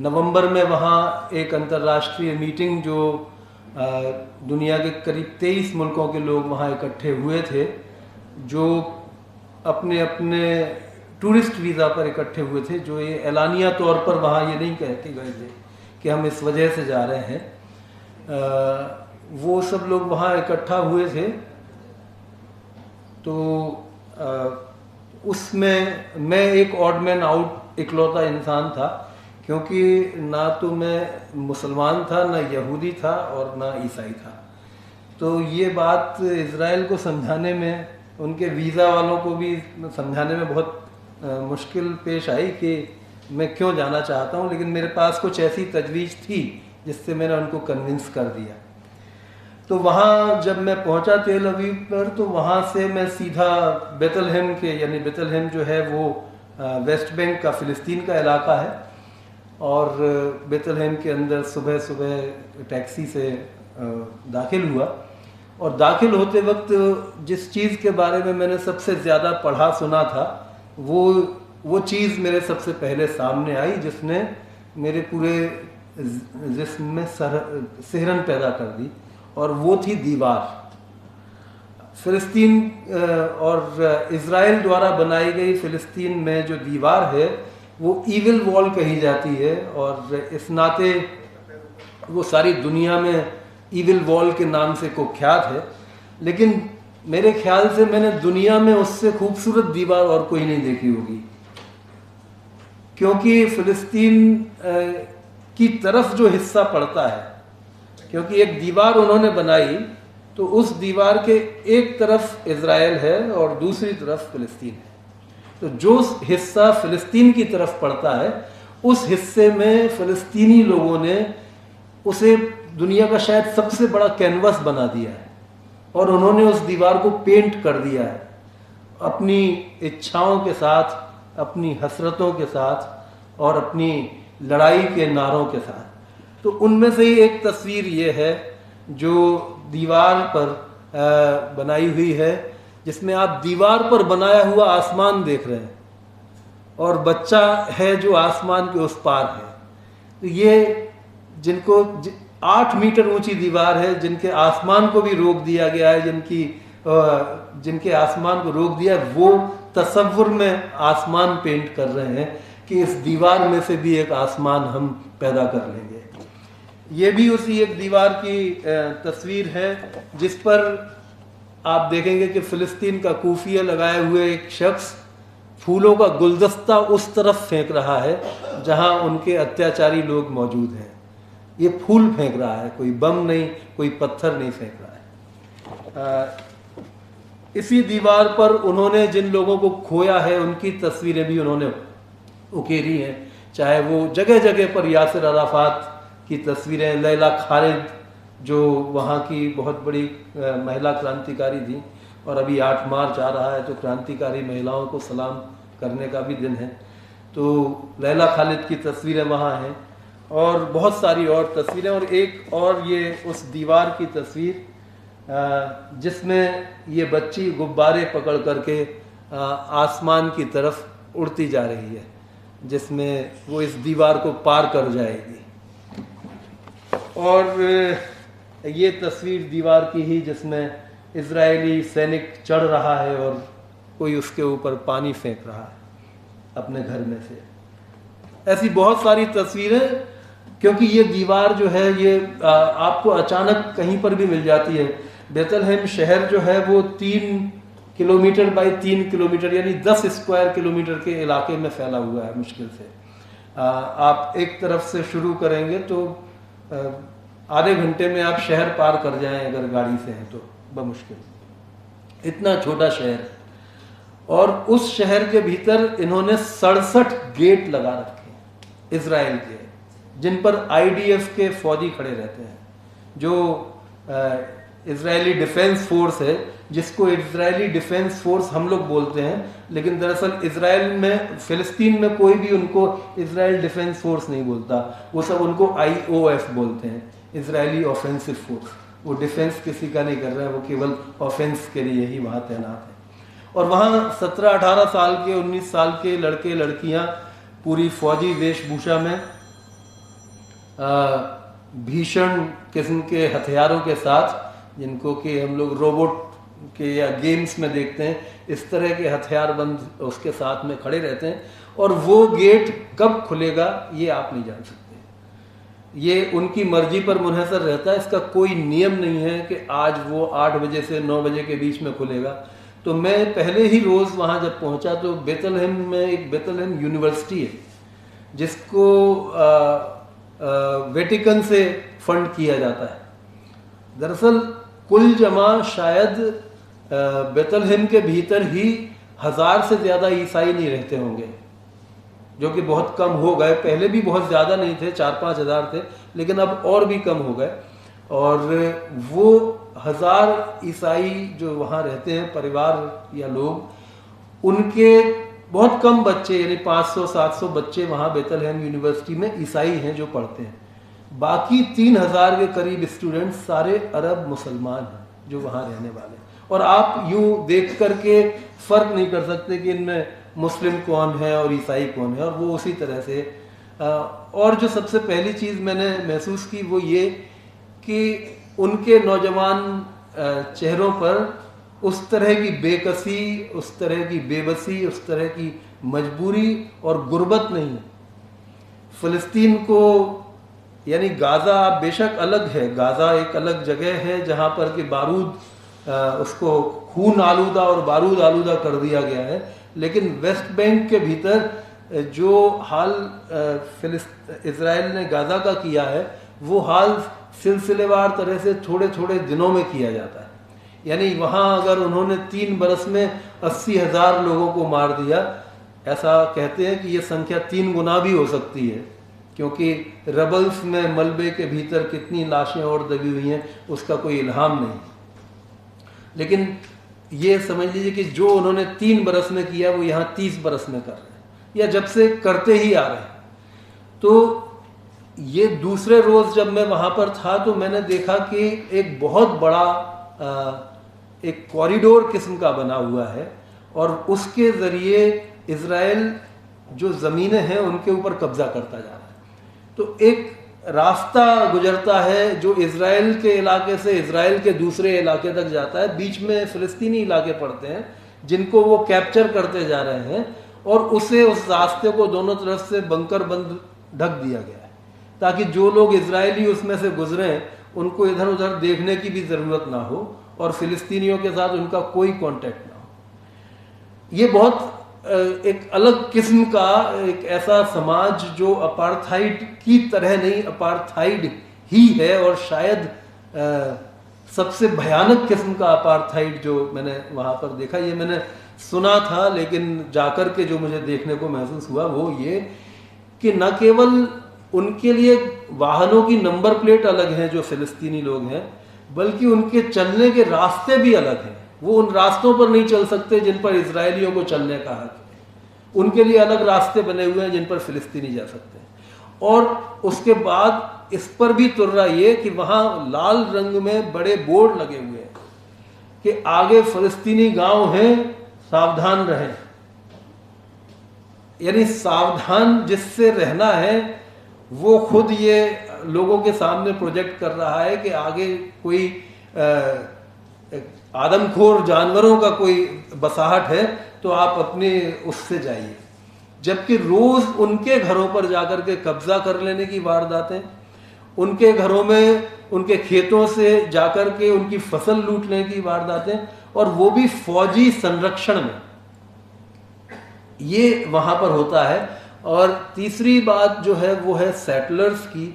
Speaker 2: नवंबर में वहाँ एक अंतर्राष्ट्रीय मीटिंग जो दुनिया के करीब 23 मुल्कों के लोग वहाँ इकट्ठे हुए थे, जो अपने अपने टूरिस्ट वीज़ा पर इकट्ठे हुए थे, जो ये एलानिया तौर पर वहाँ ये नहीं कहते गए थे कि हम इस वजह से जा रहे हैं। वो सब लोग वहाँ इकट्ठा हुए थे। तो उसमें मैं एक ऑड मैन आउट इकलौता इंसान था, क्योंकि ना तो मैं मुसलमान था, ना यहूदी था और ना ईसाई था। तो ये बात इज़राइल को समझाने में, उनके वीज़ा वालों को भी समझाने में बहुत मुश्किल पेश आई कि मैं क्यों जाना चाहता हूँ, लेकिन मेरे पास कुछ ऐसी तजवीज़ थी जिससे मैंने उनको कन्विंस कर दिया। तो वहाँ जब मैं पहुँचा तेल अवीव पर, तो वहाँ से मैं सीधा बेतलहम के, यानी बेतलहम जो है वो वेस्ट बैंक का फ़िलिस्तीन का इलाका है, और बेतलहम के अंदर सुबह सुबह टैक्सी से दाखिल हुआ। और दाखिल होते वक्त जिस चीज़ के बारे में मैंने सबसे ज़्यादा पढ़ा सुना था, वो चीज़ मेरे सबसे पहले सामने आई, जिसने मेरे पूरे जिस्म में सिहरन पैदा कर दी, और वो थी दीवार। फ़िलिस्तीन और इज़राइल द्वारा बनाई गई फ़िलिस्तीन में जो दीवार है वो ईविल वॉल कही जाती है, और इस नाते वो सारी दुनिया में ईविल वॉल के नाम से कुख्यात है। लेकिन मेरे ख्याल से मैंने दुनिया में उससे खूबसूरत दीवार और कोई नहीं देखी होगी, क्योंकि फ़िलिस्तीन की तरफ जो हिस्सा पड़ता है, क्योंकि एक दीवार उन्होंने बनाई तो उस दीवार के एक तरफ इज़राइल है और दूसरी तरफ फ़िलिस्तीन है। तो जो हिस्सा फ़िलिस्तीन की तरफ पड़ता है, उस हिस्से में फ़िलिस्तीनी लोगों ने उसे दुनिया का शायद सबसे बड़ा कैनवस बना दिया है, और उन्होंने उस दीवार को पेंट कर दिया है अपनी इच्छाओं के साथ, अपनी हसरतों के साथ और अपनी लड़ाई के नारों के साथ। तो उनमें से ही एक तस्वीर ये है जो दीवार पर बनाई हुई है, जिसमें आप दीवार पर बनाया हुआ आसमान देख रहे हैं और बच्चा है जो आसमान के उस पार है। तो ये जिनको 8 मीटर ऊंची दीवार है, जिनके आसमान को भी रोक दिया गया है, जिनके आसमान को रोक दिया, वो तसव्वुर में आसमान पेंट कर रहे हैं कि इस दीवार में से भी एक आसमान हम पैदा कर लेंगे। ये भी उसी एक दीवार की तस्वीर है, जिस पर आप देखेंगे कि फ़िलिस्तीन का कूफिया लगाए हुए एक शख्स फूलों का गुलदस्ता उस तरफ फेंक रहा है जहां उनके अत्याचारी लोग मौजूद हैं। ये फूल फेंक रहा है, कोई बम नहीं, कोई पत्थर नहीं फेंक रहा है। इसी दीवार पर उन्होंने जिन लोगों को खोया है उनकी तस्वीरें भी उन्होंने उकेरी हैं, चाहे वो जगह जगह पर यासिर अराफात की तस्वीरें, लैला खालिद जो वहाँ की बहुत बड़ी महिला क्रांतिकारी थी, और अभी 8 मार्च आ रहा है तो क्रांतिकारी महिलाओं को सलाम करने का भी दिन है। तो लैला खालिद की तस्वीरें वहाँ हैं और बहुत सारी और तस्वीरें, और एक और ये उस दीवार की तस्वीर जिसमें ये बच्ची गुब्बारे पकड़ करके आसमान की तरफ उड़ती जा रही है, जिसमें वो इस दीवार को पार कर जाएगी। और ये तस्वीर दीवार की ही जिसमें इजरायली सैनिक चढ़ रहा है और कोई उसके ऊपर पानी फेंक रहा है अपने घर में से। ऐसी बहुत सारी तस्वीरें, क्योंकि ये दीवार जो है ये आपको अचानक कहीं पर भी मिल जाती है। बेथलहेम शहर जो है वो 3 किलोमीटर बाई 3 किलोमीटर यानी 10 स्क्वायर किलोमीटर के इलाके में फैला हुआ है मुश्किल से। आप एक तरफ से शुरू करेंगे तो आधे घंटे में आप शहर पार कर जाएं अगर गाड़ी से हैं तो बमुश्किल। इतना छोटा शहर है और उस शहर के भीतर इन्होंने 67 गेट लगा रखे हैं इजराइल के, जिन पर IDF के फौजी खड़े रहते हैं, जो इजरायली डिफेंस फोर्स है, जिसको इजरायली डिफेंस फोर्स हम लोग बोलते हैं, लेकिन दरअसल इजराइल में, फिलिस्तीन में कोई भी उनको इजराइल डिफेंस फोर्स नहीं बोलता, वो सब उनको IOF बोलते हैं, इजरायली ऑफेंसिव फोर्स। वो डिफेंस किसी का नहीं कर रहा है, वो केवल ऑफेंस के लिए ही वहाँ तैनात है। और वहाँ 17-18 साल के 19 साल के लड़के लड़कियाँ पूरी फौजी वेशभूषा में भीषण किस्म के हथियारों के साथ, जिनको कि हम लोग रोबोट के या गेम्स में देखते हैं, इस तरह के हथियारबंद उसके साथ में खड़े रहते हैं। और वो गेट कब खुलेगा ये आप नहीं जान सकते, ये उनकी मर्जी पर मुनहसर रहता है। इसका कोई नियम नहीं है कि आज वो 8 बजे से 9 बजे के बीच में खुलेगा। तो मैं पहले ही रोज़ वहाँ जब पहुँचा तो बेथलहेम में एक बेथलहेम यूनिवर्सिटी है, जिसको वेटिकन से फंड किया जाता है। दरअसल कुल जमा शायद बेथलहेम के भीतर ही 1000 से ज़्यादा ईसाई नहीं रहते होंगे, जो कि बहुत कम हो गए। पहले भी बहुत ज़्यादा नहीं थे, 4-5 हज़ार थे, लेकिन अब और भी कम हो गए। और वो 1000 ईसाई जो वहाँ रहते हैं, परिवार या लोग, उनके बहुत कम बच्चे यानी 500-700 बच्चे वहाँ बेथलहेम यूनिवर्सिटी में ईसाई हैं जो पढ़ते हैं। बाकी 3000 के करीब स्टूडेंट्स सारे अरब मुसलमान हैं जो वहाँ रहने वाले। और आप यूँ देख करके फ़र्क नहीं कर सकते कि इनमें मुस्लिम कौन है और ईसाई कौन है, और वो उसी तरह से। और जो सबसे पहली चीज़ मैंने महसूस की वो ये कि उनके नौजवान चेहरों पर उस तरह की बेकसी, उस तरह की बेबसी, उस तरह की मजबूरी और गुर्बत नहीं है। फ़लस्तीन को यानी गाज़ा बेशक अलग है, गाज़ा एक अलग जगह है जहाँ पर कि बारूद उसको खून आलूदा और बारूद आलूदा कर दिया गया है, लेकिन वेस्ट बैंक के भीतर जो हाल इजराइल ने गाज़ा का किया है वो हाल सिलसिलेवार तरह से थोड़े थोड़े दिनों में किया जाता है। यानी वहाँ अगर उन्होंने 3 बरस में 80,000 लोगों को मार दिया, ऐसा कहते हैं कि ये संख्या 3 गुना भी हो सकती है, क्योंकि रबल्स में मलबे के भीतर कितनी लाशें और दबी हुई हैं उसका कोई इल्हाम नहीं। लेकिन ये समझ लीजिए कि जो उन्होंने 3 बरस में किया वो यहाँ 30 बरस में कर रहे हैं, या जब से करते ही आ रहे हैं। तो ये दूसरे रोज़ जब मैं वहाँ पर था तो मैंने देखा कि एक बहुत बड़ा एक कॉरिडोर किस्म का बना हुआ है, और उसके ज़रिए इज़राइल जो ज़मीनें हैं उनके ऊपर कब्ज़ा करता जा रहा है। तो एक रास्ता गुजरता है जो इज़राइल के इलाके से इज़राइल के दूसरे इलाके तक जाता है, बीच में फ़िलिस्तीनी इलाके पड़ते हैं जिनको वो कैप्चर करते जा रहे हैं, और उस रास्ते को दोनों तरफ से बंकर बंद ढक दिया गया है ताकि जो लोग इज़राइली उसमें से गुजरें उनको इधर उधर देखने की भी ज़रूरत ना हो और फ़िलिस्तीनियों के साथ उनका कोई कांटेक्ट ना हो। ये बहुत एक अलग किस्म का एक ऐसा समाज जो अपार्थाइड की तरह नहीं, अपार्थाइड ही है, और शायद सबसे भयानक किस्म का अपार्थाइड जो मैंने वहाँ पर देखा। ये मैंने सुना था, लेकिन जाकर के जो मुझे देखने को महसूस हुआ वो ये कि न केवल उनके लिए वाहनों की नंबर प्लेट अलग हैं जो फ़िलिस्तीनी लोग हैं, बल्कि उनके चलने के रास्ते भी अलग हैं। वो उन रास्तों पर नहीं चल सकते जिन पर इजरायलियों को चलने का हक है। उनके लिए अलग रास्ते बने हुए हैं जिन पर फिलिस्तीनी जा सकते हैं। और उसके बाद इस पर भी तुर्रा ये कि वहां लाल रंग में बड़े बोर्ड लगे हुए हैं कि आगे फिलिस्तीनी गांव हैं, सावधान रहें। यानी सावधान जिससे रहना है वो खुद ये लोगों के सामने प्रोजेक्ट कर रहा है कि आगे कोई आदमखोर जानवरों का कोई बसाहट है तो आप अपने उससे जाइए। जबकि रोज उनके घरों पर जाकर के कब्जा कर लेने की वारदातें, उनके घरों में उनके खेतों से जाकर के उनकी फसल लूटने की वारदातें, और वो भी फौजी संरक्षण में, ये वहां पर होता है। और तीसरी बात जो है वो है सेटलर्स की,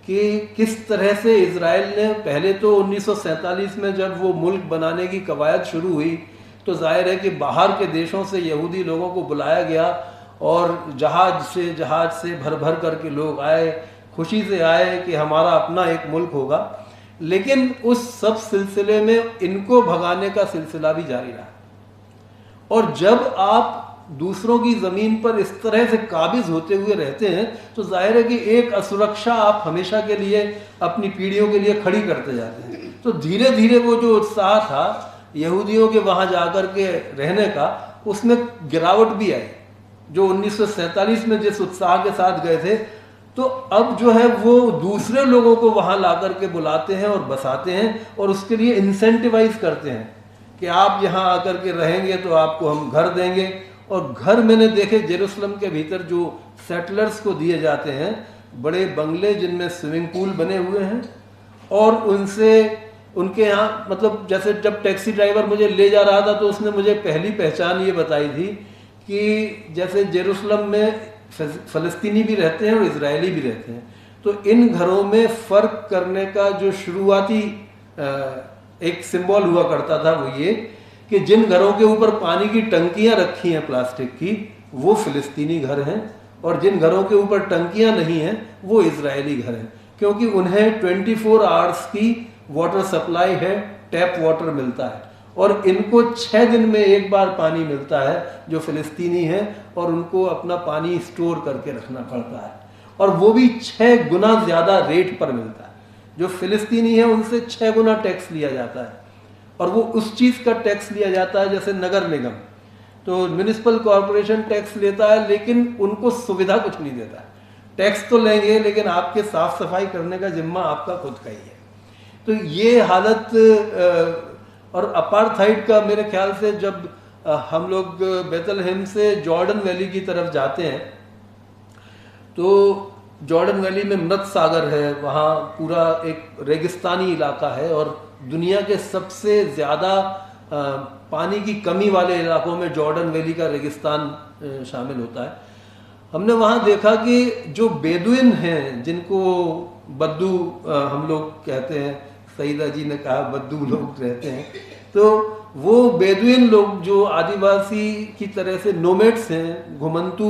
Speaker 2: कि किस तरह से इजराइल ने पहले तो 1947 में जब वो मुल्क बनाने की कवायद शुरू हुई तो जाहिर है कि बाहर के देशों से यहूदी लोगों को बुलाया गया और जहाज से भर भर करके लोग आए, खुशी से आए कि हमारा अपना एक मुल्क होगा। लेकिन उस सब सिलसिले में इनको भगाने का सिलसिला भी जारी रहा। और जब आप दूसरों की जमीन पर इस तरह से काबिज होते हुए रहते हैं तो जाहिर है कि एक असुरक्षा आप हमेशा के लिए अपनी पीढ़ियों के लिए खड़ी करते जाते हैं। तो धीरे धीरे वो जो उत्साह था यहूदियों के वहां जाकर के रहने का, उसमें गिरावट भी आई। जो 1947 में जिस उत्साह के साथ गए थे, तो अब जो है वो दूसरे लोगों को वहां ला करके बुलाते हैं और बसाते हैं और उसके लिए इंसेंटिवाइज करते हैं कि आप यहाँ आकर के रहेंगे तो आपको हम घर देंगे। और घर मैंने देखे जेरूसलम के भीतर जो सेटलर्स को दिए जाते हैं, बड़े बंगले जिनमें स्विमिंग पूल बने हुए हैं, और उनके यहाँ मतलब जैसे जब टैक्सी ड्राइवर मुझे ले जा रहा था तो उसने मुझे पहली पहचान ये बताई थी कि जैसे जेरूसलम में फ़लस्तीनी भी रहते हैं और इजरायली भी रहते हैं, तो इन घरों में फ़र्क करने का जो शुरुआती एक सिंबल हुआ करता था वो ये कि जिन घरों के ऊपर पानी की टंकियां रखी हैं प्लास्टिक की, वो फिलिस्तीनी घर हैं, और जिन घरों के ऊपर टंकियां नहीं हैं वो इजरायली घर हैं, क्योंकि उन्हें 24 आवर्स की वाटर सप्लाई है, टैप वाटर मिलता है, और इनको 6 दिन में एक बार पानी मिलता है जो फिलिस्तीनी है, और उनको अपना पानी स्टोर करके रखना पड़ता है, और वो भी 6 गुना ज्यादा रेट पर मिलता है। जो फिलिस्तीनी है उनसे 6 गुना टैक्स लिया जाता है, और वो उस चीज का टैक्स लिया जाता है जैसे नगर निगम तो म्युनिसिपल कॉरपोरेशन टैक्स लेता है, लेकिन उनको सुविधा कुछ नहीं देता है। टैक्स तो लेंगे लेकिन आपके साफ सफाई करने का जिम्मा आपका खुद का ही है। तो ये हालत, और अपार्थाइड का मेरे ख्याल से जब हम लोग बेथलहेम से जॉर्डन वैली की तरफ जाते हैं तो जॉर्डन वैली में मृत सागर है, वहाँ पूरा एक रेगिस्तानी इलाका है, और दुनिया के सबसे ज़्यादा पानी की कमी वाले इलाकों में जॉर्डन वैली का रेगिस्तान शामिल होता है। हमने वहाँ देखा कि जो बेदुइन हैं, जिनको बद्दू हम लोग कहते हैं, सईदा जी ने कहा बद्दू लोग रहते हैं, तो वो बेदुइन लोग जो आदिवासी की तरह से नोमेड्स हैं, घुमंतू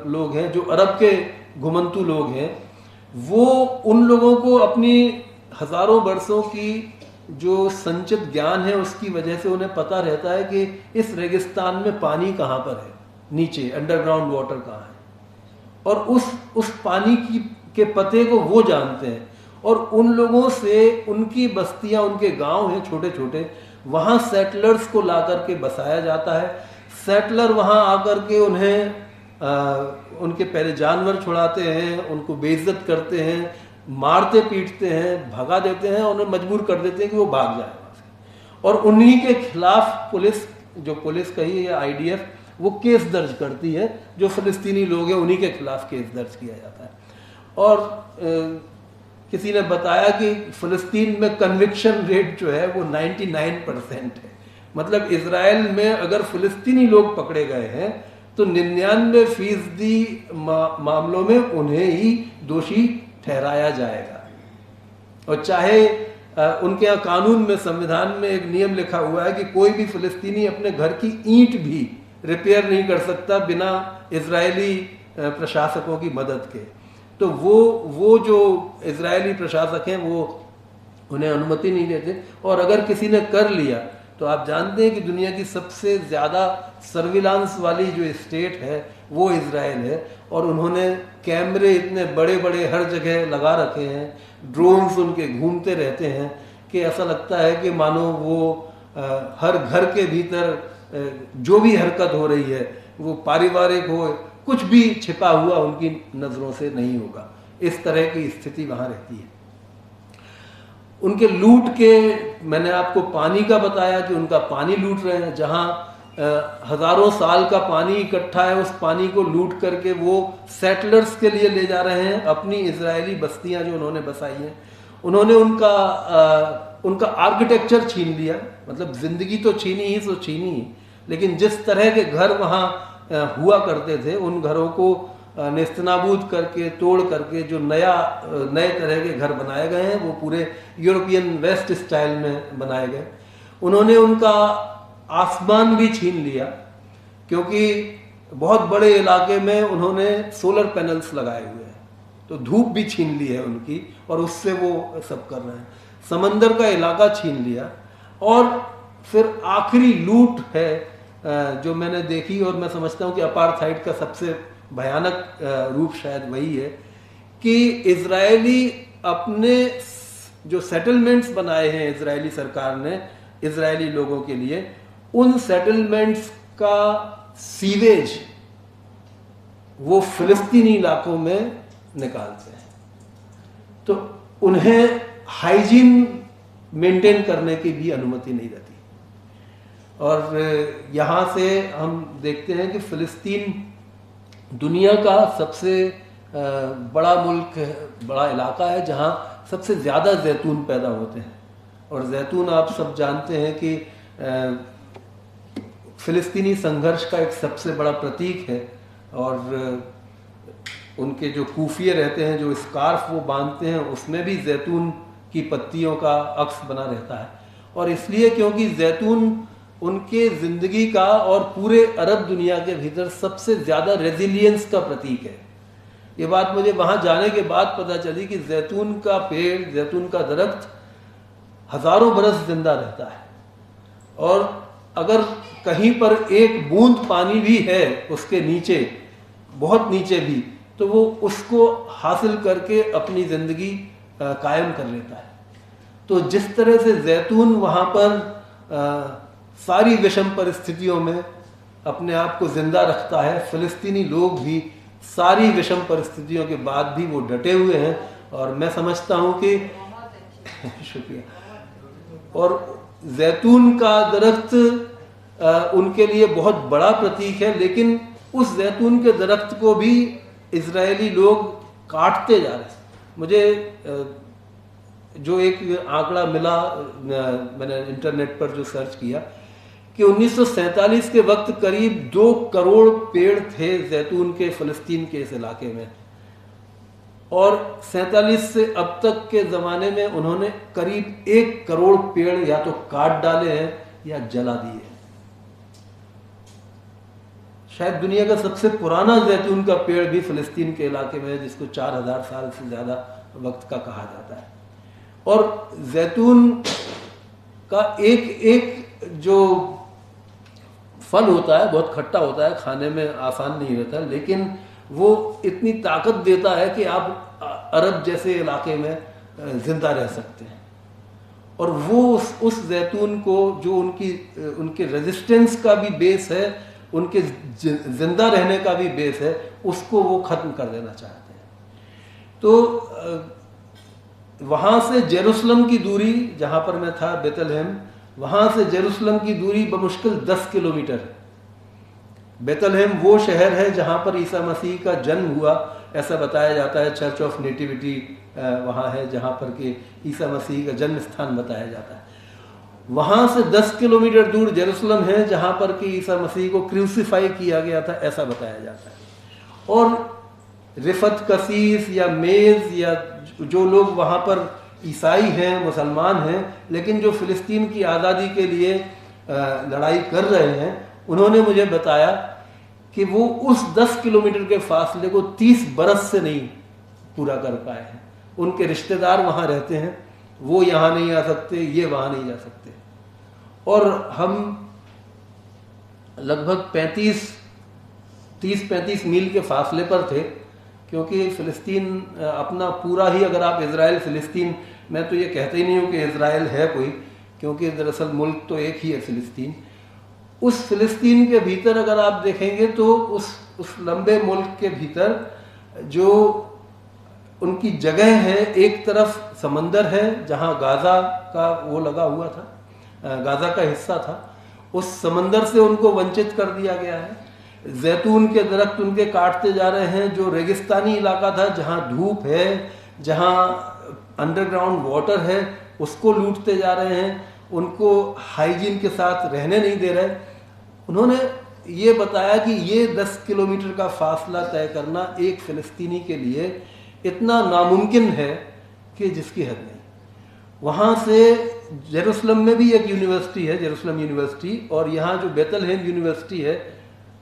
Speaker 2: लोग हैं, जो अरब के घुमंतू लोग हैं, वो उन लोगों को अपनी हजारों वर्षों की जो संचित ज्ञान है उसकी वजह से उन्हें पता रहता है कि इस रेगिस्तान में पानी कहाँ पर है, नीचे अंडरग्राउंड वाटर कहाँ है, और उस पानी के पते को वो जानते हैं। और उन लोगों से उनकी बस्तियां, उनके गांव हैं छोटे छोटे, वहाँ सेटलर्स को ला करके बसाया जाता है। सेटलर वहाँ आकर के उन्हें उनके पहले जानवर छुड़ाते हैं, उनको बेइज्जत करते हैं, मारते पीटते हैं, भगा देते हैं, उन्हें मजबूर कर देते हैं कि वो भाग जाए वहाँ से। और उन्हीं के खिलाफ पुलिस कही है IDF, वो केस दर्ज करती है, जो फिलिस्तीनी लोग हैं उन्हीं के खिलाफ केस दर्ज किया जाता है। और किसी ने बताया कि फिलिस्तीन में कन्विक्शन रेट जो है वो 99% है। मतलब इजराइल में अगर फिलिस्तीनी लोग पकड़े गए हैं तो 99% मामलों में उन्हें ही दोषी ठहराया जाएगा। और चाहे उनके यहाँ कानून में, संविधान में एक नियम लिखा हुआ है कि कोई भी फिलिस्तीनी अपने घर की ईंट भी रिपेयर नहीं कर सकता बिना इजरायली प्रशासकों की मदद के। तो वो जो इजरायली प्रशासक हैं वो उन्हें अनुमति नहीं देते, और अगर किसी ने कर लिया तो आप जानते हैं कि दुनिया की सबसे ज़्यादा सर्विलांस वाली जो स्टेट है वो इजराइल है, और उन्होंने कैमरे इतने बड़े बड़े हर जगह लगा रखे हैं, ड्रोन्स उनके घूमते रहते हैं कि ऐसा लगता है कि मानो वो हर घर के भीतर जो भी हरकत हो रही है वो पारिवारिक हो, कुछ भी छिपा हुआ उनकी नज़रों से नहीं होगा। इस तरह की स्थिति वहाँ रहती है। उनके लूट के, मैंने आपको पानी का बताया कि उनका पानी लूट रहे हैं, जहाँ हजारों साल का पानी इकट्ठा है, उस पानी को लूट करके वो सेटलर्स के लिए ले जा रहे हैं, अपनी इजरायली बस्तियां जो उन्होंने बसाई हैं। उन्होंने उनका आर्किटेक्चर छीन लिया, मतलब जिंदगी तो छीनी ही सो छीनी ही, लेकिन जिस तरह के घर वहाँ हुआ करते थे उन घरों को नेस्तनाबूद करके, तोड़ करके जो नए तरह के घर बनाए गए हैं वो पूरे यूरोपियन वेस्ट स्टाइल में बनाए गए। उन्होंने उनका आसमान भी छीन लिया, क्योंकि बहुत बड़े इलाके में उन्होंने सोलर पैनल्स लगाए हुए हैं, तो धूप भी छीन ली है उनकी, और उससे वो सब कर रहे हैं। समंदर का इलाका छीन लिया, और फिर आखिरी लूट है जो मैंने देखी, और मैं समझता हूँ कि अपार्थाइड का सबसे भयानक रूप शायद वही है कि इजरायली अपने जो सेटलमेंट्स बनाए हैं इजरायली सरकार ने इजरायली लोगों के लिए, उन सेटलमेंट्स का सीवेज वो फिलिस्तीनी इलाकों में निकालते हैं, तो उन्हें हाइजीन मेंटेन करने की भी अनुमति नहीं रहती। और यहाँ से हम देखते हैं कि फिलिस्तीन दुनिया का सबसे बड़ा मुल्क, बड़ा इलाका है जहाँ सबसे ज़्यादा जैतून पैदा होते हैं। और जैतून आप सब जानते हैं कि फिलिस्तीनी संघर्ष का एक सबसे बड़ा प्रतीक है, और उनके जो कूफिये रहते हैं, जो स्कार्फ वो बांधते हैं, उसमें भी जैतून की पत्तियों का अक्स बना रहता है। और इसलिए क्योंकि जैतून उनके ज़िंदगी का और पूरे अरब दुनिया के भीतर सबसे ज़्यादा रेजिलियंस का प्रतीक है। ये बात मुझे वहाँ जाने के बाद पता चली कि जैतून का पेड़, जैतून का दरख्त हज़ारों बरस जिंदा रहता है, और अगर कहीं पर एक बूंद पानी भी है उसके नीचे, बहुत नीचे भी, तो वो उसको हासिल करके अपनी ज़िंदगी कायम कर लेता है। तो जिस तरह से जैतून वहाँ पर सारी विषम परिस्थितियों में अपने आप को जिंदा रखता है, फिलिस्तीनी लोग भी सारी विषम परिस्थितियों के बाद भी वो डटे हुए हैं। और मैं समझता हूँ कि शुक्रिया। और जैतून का दरख्त उनके लिए बहुत बड़ा प्रतीक है, लेकिन उस जैतून के दरख्त को भी इजरायली लोग काटते जा रहे हैं। मुझे जो एक आंकड़ा मिला, मैंने इंटरनेट पर जो सर्च किया, कि 1947 के वक्त करीब 2 करोड़ पेड़ थे जैतून के फिलिस्तीन के इस इलाके में, और 47 से अब तक के ज़माने में उन्होंने करीब 1 करोड़ पेड़ या तो काट डाले हैं या जला दिए हैं। शायद दुनिया का सबसे पुराना जैतून का पेड़ भी फिलिस्तीन के इलाके में है, जिसको 4000 साल से ज़्यादा वक्त का कहा जाता है। और जैतून का एक जो फल होता है बहुत खट्टा होता है, खाने में आसान नहीं रहता, लेकिन वो इतनी ताकत देता है कि आप अरब जैसे इलाके में जिंदा रह सकते हैं। और वो उस जैतून को, जो उनके रेजिस्टेंस का भी बेस है, उनके जिंदा रहने का भी बेस है, उसको वो ख़त्म कर देना चाहते हैं। तो वहाँ से जेरूसलम की दूरी, जहाँ पर मैं था बेतलहम, वहाँ से जेरूसलम की दूरी बमुश्किल 10 किलोमीटर है। बेतलहम वो शहर है जहाँ पर ईसा मसीह का जन्म हुआ, ऐसा बताया जाता है। चर्च ऑफ नेटिविटी वहाँ है जहाँ पर कि ईसा मसीह का जन्म स्थान बताया जाता है। वहाँ से 10 किलोमीटर दूर जेरूसलम है जहाँ पर कि ईसा मसीह को क्रूसीफाई किया गया था, ऐसा बताया जाता है। और रिफत कसीस या मेज़ या जो लोग वहाँ पर ईसाई हैं, मुसलमान हैं, लेकिन जो फ़िलिस्तीन की आज़ादी के लिए लड़ाई कर रहे हैं, उन्होंने मुझे बताया कि वो उस 10 किलोमीटर के फासले को 30 बरस से नहीं पूरा कर पाए हैं। उनके रिश्तेदार वहाँ रहते हैं, वो यहाँ नहीं आ सकते, ये वहाँ नहीं जा सकते। और हम लगभग 30-35 मील के फासले पर थे, क्योंकि फ़िलिस्तीन अपना पूरा ही, अगर आप इज़राइल फ़िलिस्तीन, मैं तो ये कहते ही नहीं हूँ कि इज़राइल है कोई, क्योंकि दरअसल मुल्क तो एक ही है फ़िलिस्तीन। उस फ़िलिस्तीन के भीतर अगर आप देखेंगे तो उस लंबे मुल्क के भीतर जो उनकी जगह है, एक तरफ समंदर है जहाँ गाज़ा का वो लगा हुआ था, गाज़ा का हिस्सा था, उस समंदर से उनको वंचित कर दिया गया है। जैतून के दरख्त उनके काटते जा रहे हैं। जो रेगिस्तानी इलाका था, जहाँ धूप है, जहाँ अंडरग्राउंड वाटर है, उसको लूटते जा रहे हैं। उनको हाइजीन के साथ रहने नहीं दे रहे। उन्होंने ये बताया कि ये 10 किलोमीटर का फासला तय करना एक फ़िलिस्तीनी के लिए इतना नामुमकिन है कि जिसकी हद नहीं। वहाँ से जेरूसलम में भी एक यूनिवर्सिटी है, जेरूसलम यूनिवर्सिटी, और यहाँ जो बेथलहेम यूनिवर्सिटी है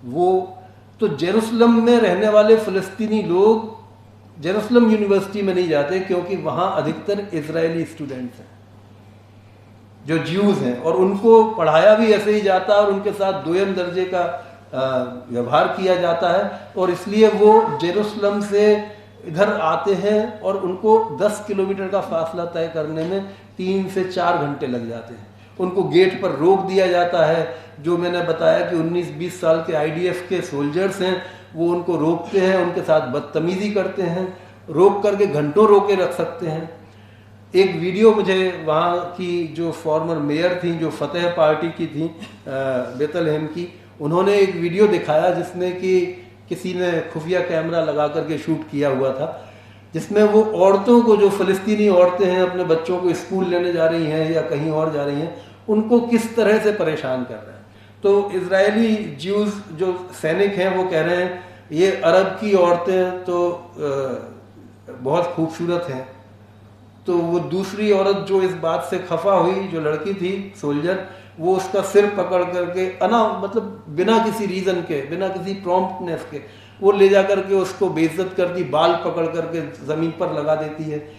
Speaker 2: वो, तो जेरूसलम में रहने वाले फ़िलिस्तीनी लोग जेरूसलम यूनिवर्सिटी में नहीं जाते, क्योंकि वहाँ अधिकतर इजरायली स्टूडेंट्स हैं जो ज्यूज़ हैं, और उनको पढ़ाया भी ऐसे ही जाता है और उनके साथ दोयम दर्जे का व्यवहार किया जाता है, और इसलिए वो जेरूसलम से इधर आते हैं और उनको 10 किलोमीटर का फासला तय करने में 3 से 4 घंटे लग जाते हैं। उनको गेट पर रोक दिया जाता है। जो मैंने बताया कि 19-20 साल के आईडीएफ के सोल्जर्स हैं, वो उनको रोकते हैं, उनके साथ बदतमीजी करते हैं, रोक करके घंटों रोके रख सकते हैं। एक वीडियो मुझे वहाँ की जो फॉर्मर मेयर थी, जो फतेह पार्टी की थी बेथलहेम की, उन्होंने एक वीडियो दिखाया जिसमें कि किसी ने खुफिया कैमरा लगा करके शूट किया हुआ था, जिसमें वो औरतों को, जो फ़लस्तीनी औरतें हैं अपने बच्चों को स्कूल लेने जा रही हैं या कहीं और जा रही हैं, उनको किस तरह से परेशान कर रहे हैं। तो इजरायली ज्यूज़ जो सैनिक हैं वो कह रहे हैं ये अरब की औरतें तो बहुत खूबसूरत हैं। तो वो दूसरी औरत जो इस बात से खफा हुई, जो लड़की थी सोल्जर, वो उसका सिर पकड़ करके मतलब बिना किसी रीज़न के, बिना किसी प्रॉम्प्टनेस के, वो ले जा करके उसको बेइज्जत करती, बाल पकड़ करके ज़मीन पर लगा देती है।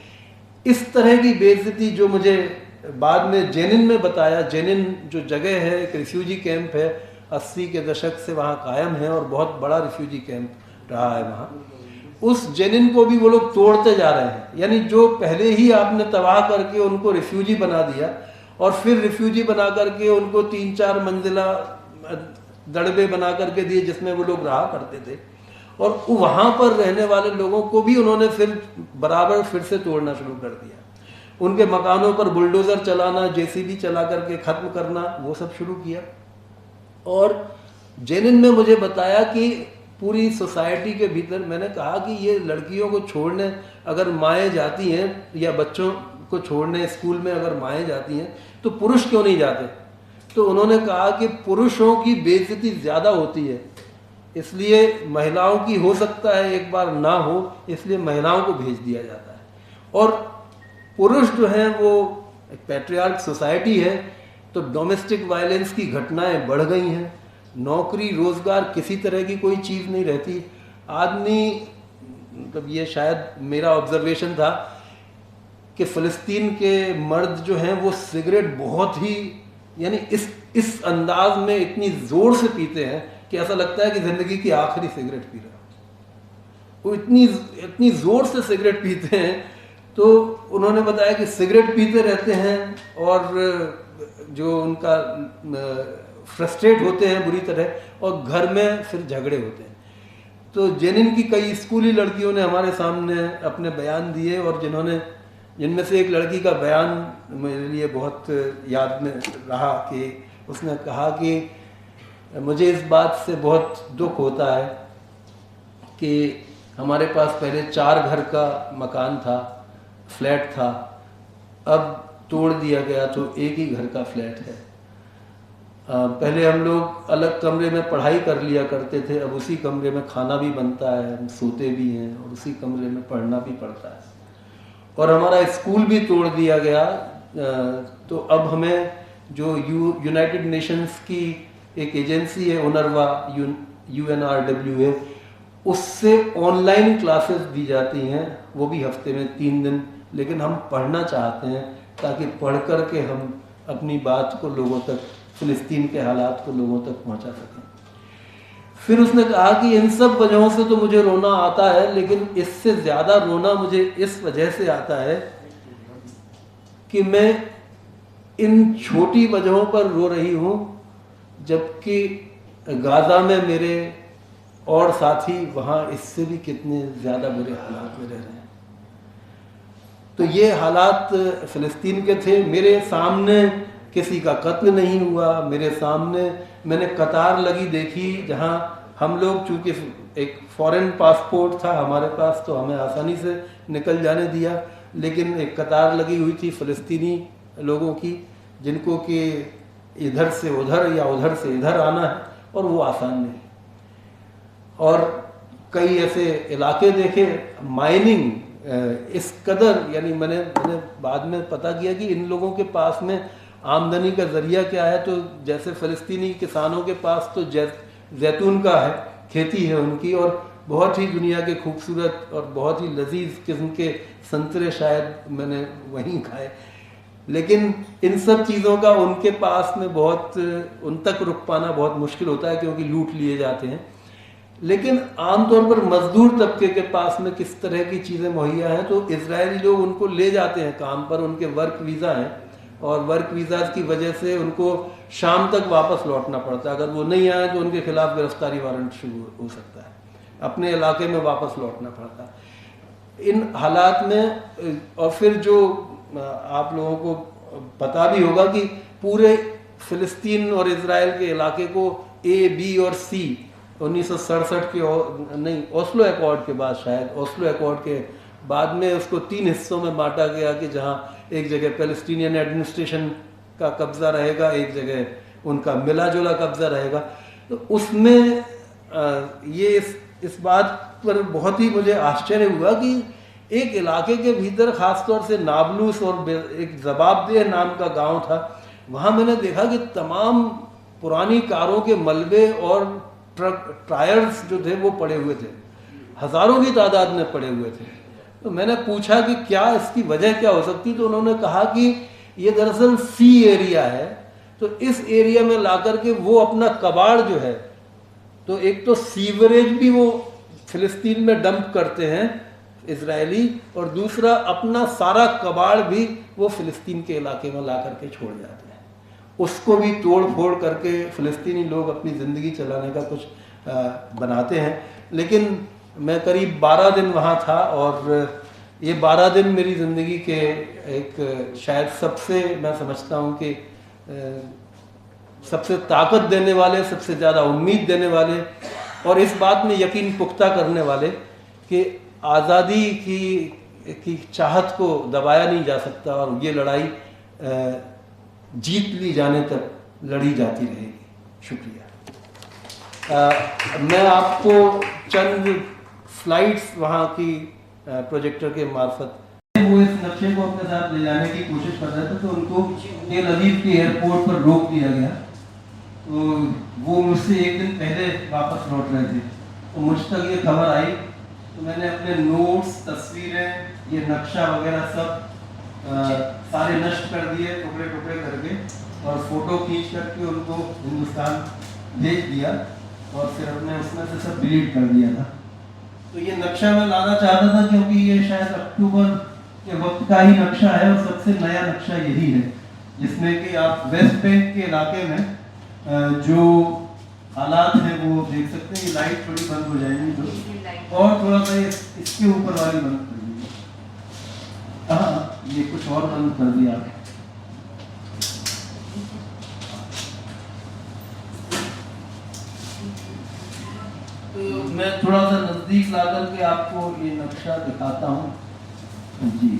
Speaker 2: इस तरह की बेइज्जती जो मुझे बाद में जेनिन में बताया, जेनिन जो जगह है, एक रिफ्यूजी कैंप है, 80 के दशक से वहाँ कायम है और बहुत बड़ा रिफ्यूजी कैंप रहा है वहाँ। उस जेनिन को भी वो लोग तोड़ते जा रहे हैं। यानी जो पहले ही आपने तबाह करके उनको रिफ्यूजी बना दिया और फिर रिफ्यूजी बना करके उनको 3-4 मंजिला दड़बे बना करके दिए जिसमें वो लोग रहा करते थे, और वहाँ पर रहने वाले लोगों को भी उन्होंने फिर बराबर फिर से तोड़ना शुरू कर दिया। उनके मकानों पर बुलडोज़र चलाना, जेसीबी चला करके ख़त्म करना, वो सब शुरू किया। और जेनिन में मुझे बताया कि पूरी सोसाइटी के भीतर, मैंने कहा कि ये लड़कियों को छोड़ने अगर माएँ जाती हैं या बच्चों को छोड़ने स्कूल में अगर माएँ जाती हैं तो पुरुष क्यों नहीं जाते? तो उन्होंने कहा कि पुरुषों की बेइज्जती ज़्यादा होती है, इसलिए महिलाओं की हो सकता है एक बार ना हो, इसलिए महिलाओं को भेज दिया जाता है। और पुरुष जो हैं वो एक पैट्रियार्क सोसाइटी है, तो डोमेस्टिक वायलेंस की घटनाएं बढ़ गई हैं। नौकरी रोज़गार किसी तरह की कोई चीज़ नहीं रहती। आदमी, मतलब ये शायद मेरा ऑब्जर्वेशन था कि फ़लस्तीन के मर्द जो हैं वो सिगरेट बहुत ही, यानी इस अंदाज में इतनी ज़ोर से पीते हैं कि ऐसा लगता है कि ज़िंदगी की आखिरी सिगरेट पी रहे हैं। वो इतनी ज़ोर से सिगरेट पीते हैं। तो उन्होंने बताया कि सिगरेट पीते रहते हैं और जो उनका फ्रस्ट्रेट होते हैं बुरी तरह, और घर में फिर झगड़े होते हैं। तो जेनिन की कई स्कूली लड़कियों ने हमारे सामने अपने बयान दिए, और जिनमें से एक लड़की का बयान मेरे लिए बहुत याद में रहा कि उसने कहा कि मुझे इस बात से बहुत दुख होता है कि हमारे पास पहले 4 घर का मकान था, फ्लैट था, अब तोड़ दिया गया तो एक ही घर का फ्लैट है। पहले हम लोग अलग कमरे में पढ़ाई कर लिया करते थे, अब उसी कमरे में खाना भी बनता है, हम सोते भी हैं और उसी कमरे में पढ़ना भी पड़ता है। और हमारा स्कूल भी तोड़ दिया गया। तो अब हमें जो यूनाइटेड नेशंस की एक एजेंसी है UNRWA, UNRWA, उससे ऑनलाइन क्लासेस दी जाती हैं, वो भी हफ्ते में 3 दिन। लेकिन हम पढ़ना चाहते हैं ताकि पढ़ कर के हम अपनी बात को लोगों तक फ़िलिस्तीन के हालात को लोगों तक पहुंचा सकें। फिर उसने कहा कि इन सब वजहों से तो मुझे रोना आता है, लेकिन इससे ज़्यादा रोना मुझे इस वजह से आता है कि मैं इन छोटी वजहों पर रो रही हूँ, जबकि गाज़ा में मेरे और साथी वहाँ इससे भी कितने ज़्यादा बुरे हालात में रह रहे हैं। तो ये हालात फ़िलिस्तीन के थे। मेरे सामने किसी का कत्ल नहीं हुआ, मेरे सामने मैंने कतार लगी देखी, जहाँ हम लोग, चूँकि एक फॉरेन पासपोर्ट था हमारे पास तो हमें आसानी से निकल जाने दिया, लेकिन एक कतार लगी हुई थी फ़िलिस्तीनी लोगों की, जिनको कि इधर से उधर या उधर से इधर आना है, और वो आसान नहीं। और कई ऐसे इलाके देखे, माइनिंग इस कदर, यानी मैंने बाद में पता किया कि इन लोगों के पास में आमदनी का ज़रिया क्या है। तो जैसे फ़लस्तीनी किसानों के पास तो जैतून का है, खेती है उनकी, और बहुत ही दुनिया के खूबसूरत और बहुत ही लजीज किस्म के संतरे शायद मैंने वहीं खाए, लेकिन इन सब चीज़ों का उनके पास में बहुत, उन तक रुक पाना बहुत मुश्किल होता है, क्योंकि लूट लिए जाते हैं। लेकिन आमतौर पर मजदूर तबके के पास में किस तरह की चीज़ें मुहैया हैं, तो इजरायली लोग उनको ले जाते हैं काम पर, उनके वर्क वीज़ा हैं, और वर्क वीज़ा की वजह से उनको शाम तक वापस लौटना पड़ता है। अगर वो नहीं आए तो उनके खिलाफ गिरफ्तारी वारंट शुरू हो सकता है, अपने इलाके में वापस लौटना पड़ता है इन हालात में। और फिर जो आप लोगों को पता भी होगा कि पूरे फ़िलिस्तीन और इजराइल के इलाके को ए, बी और सी 1967 के नहीं, ओस्लो अकॉर्ड के बाद, शायद ओस्लो अकॉर्ड के बाद में उसको 3 हिस्सों में बांटा गया, कि जहां एक जगह पैलेस्टीनियन एडमिनिस्ट्रेशन का कब्जा रहेगा, एक जगह उनका मिला जुला कब्जा रहेगा। तो उसमें ये इस बात पर बहुत ही मुझे आश्चर्य हुआ कि एक इलाके के भीतर, खासतौर से नाबलूस और एक जवाबदेह नाम का गांव था, वहां मैंने देखा कि तमाम पुरानी कारों के मलबे और ट्रक टायर्स जो थे वो पड़े हुए थे, हजारों की तादाद में पड़े हुए थे। तो मैंने पूछा कि क्या इसकी वजह क्या हो सकती, तो उन्होंने कहा कि ये दरअसल सी एरिया है, तो इस एरिया में ला करके वो अपना कबाड़ जो है, तो एक तो सीवरेज भी वो फिलिस्तीन में डंप करते हैं इजरायली, और दूसरा अपना सारा कबाड़ भी वो फिलिस्तीन के इलाके में ला करके छोड़ जाते हैं। उसको भी तोड़ फोड़ करके फिलिस्तीनी लोग अपनी ज़िंदगी चलाने का कुछ बनाते हैं। लेकिन मैं करीब 12 दिन वहाँ था, और ये 12 दिन मेरी ज़िंदगी के एक शायद सबसे, मैं समझता हूँ कि सबसे ताकत देने वाले, सबसे ज़्यादा उम्मीद देने वाले, और इस बात में यकीन पुख्ता करने वाले कि आज़ादी की चाहत को दबाया नहीं जा सकता, और ये लड़ाई जीत ली जाने तक लड़ी जाती रहेगी। शुक्रिया। मैं आपको चंद स्लाइड्स वहाँ की प्रोजेक्टर के मार्फत, वो इस नक्शे को अपने साथ ले जाने की कोशिश कर रहे थे, तो उनको तेल अवीव के एयरपोर्ट पर रोक दिया गया। तो वो मुझसे एक दिन पहले वापस लौट रहे थे, तो मुझ तक ये खबर आई, तो मैंने अपने नोट्स, तस्वीरें, ये नक्शा वगैरह सब सारे नष्ट कर दिए, टुकड़े टुकड़े करके, और फोटो खींच करके उनको हिंदुस्तान भेज दिया, और फिर अपने उसमें से सब डिलीट कर दिया था। तो ये नक्शा मैं लाना चाहता था, क्योंकि ये शायद अक्टूबर के वक्त का ही नक्शा है, और सबसे नया नक्शा यही है, जिसमें कि आप वेस्ट बैंक के इलाके में जो हालात हैं वो देख सकते हैं। ये लाइट थोड़ी बंद हो जाएगी, तो और थोड़ा सा इसके ऊपर वाली बंद कर दीजिए। हाँ, ये कुछ और बंद कर दिया। तो मैं थोड़ा सा नजदीक ला करके आपको ये नक्शा दिखाता हूँ जी।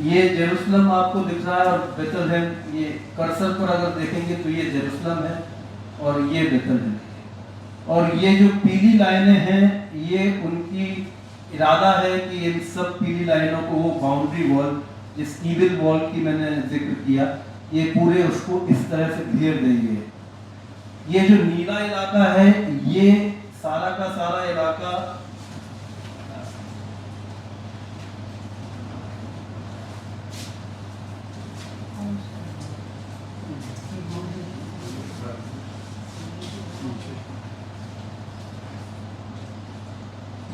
Speaker 2: ये जेरूसलम आपको दिख रहा है, और बेथलहेम, ये कर्सर पर अगर देखेंगे तो ये जेरूसलम है, और ये बेथलहेम, और ये जो पीली लाइनें हैं, ये उनकी इरादा है कि इन सब पीली लाइनों को वो बाउंड्री वॉल, जिस ईविल वॉल की मैंने जिक्र किया, ये पूरे उसको इस तरह से घेर देंगे। ये जो नीला इलाका है, ये सारा का सारा इलाका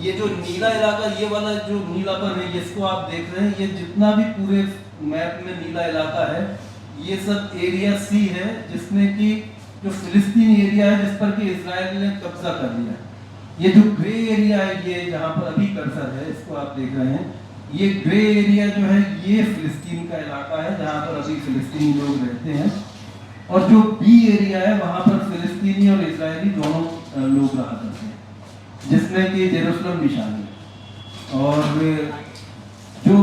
Speaker 2: ये जो नीला इलाका, ये वाला जो नीलापन है, इसको आप देख रहे हैं, ये जितना भी पूरे मैप में नीला इलाका है, ये सब एरिया सी है, जिसमें कि जो फिलिस्तीन एरिया है, जिस पर कि इजराइल ने कब्जा कर लिया। ये जो ग्रे एरिया है, ये जहाँ पर अभी कर्सर है, इसको आप देख रहे हैं, ये ग्रे एरिया जो है, ये फिलिस्तीन का इलाका है, जहाँ पर अभी फिलिस्तीनी लोग रहते हैं। और जो बी एरिया है, वहाँ पर फिलिस्तीनी और इजरायली दोनों लोग रहा करते हैं, जिसमें कि जेरूसलम भी शामिल है। और जो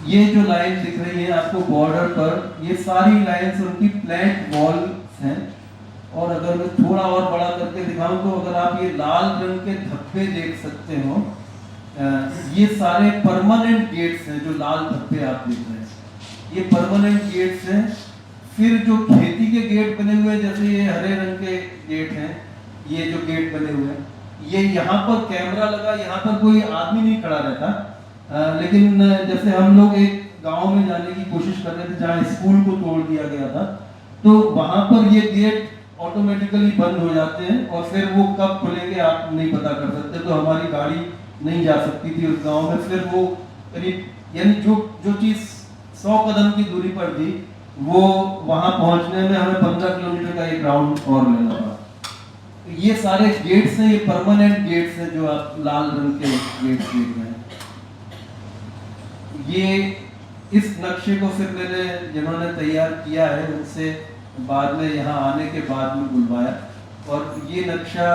Speaker 2: ये जो लाइन दिख रही है आपको बॉर्डर पर, ये सारी लाइन्स उनकी प्लांट वॉल्स हैं। और अगर मैं थोड़ा और बड़ा करके दिखाऊं तो अगर आप ये लाल रंग के धब्बे देख सकते हो, ये सारे परमानेंट गेट्स हैं। जो लाल धब्बे आप देख रहे हैं, ये परमानेंट गेट्स हैं। फिर जो खेती के गेट बने हुए हैं, जैसे ये हरे रंग के गेट हैं, ये जो गेट बने हुए हैं, ये यहाँ पर कैमरा लगा, यहाँ पर कोई आदमी नहीं खड़ा रहता। लेकिन जैसे हम लोग एक गांव में जाने की कोशिश कर रहे थे जहाँ स्कूल को तोड़ दिया गया था, तो वहां पर ये गेट ऑटोमेटिकली बंद हो जाते हैं और फिर वो कब खुलेंगे आप नहीं पता कर सकते। तो हमारी गाड़ी नहीं जा सकती थी उस गांव में। फिर वो करीब यानी जो चीज 100 कदम की दूरी पर थी, वो वहां पहुंचने में हमें 15 किलोमीटर का एक राउंड और लेना पड़ा। ये सारे गेट्स हैं, ये परमानेंट गेट्स हैं जो आप लाल रंग के गेट्स देख रहे हैं। ये इस नक्शे को फिर मैंने जिन्होंने तैयार किया है उनसे बाद में यहाँ आने के बाद में बुलवाया। और ये नक्शा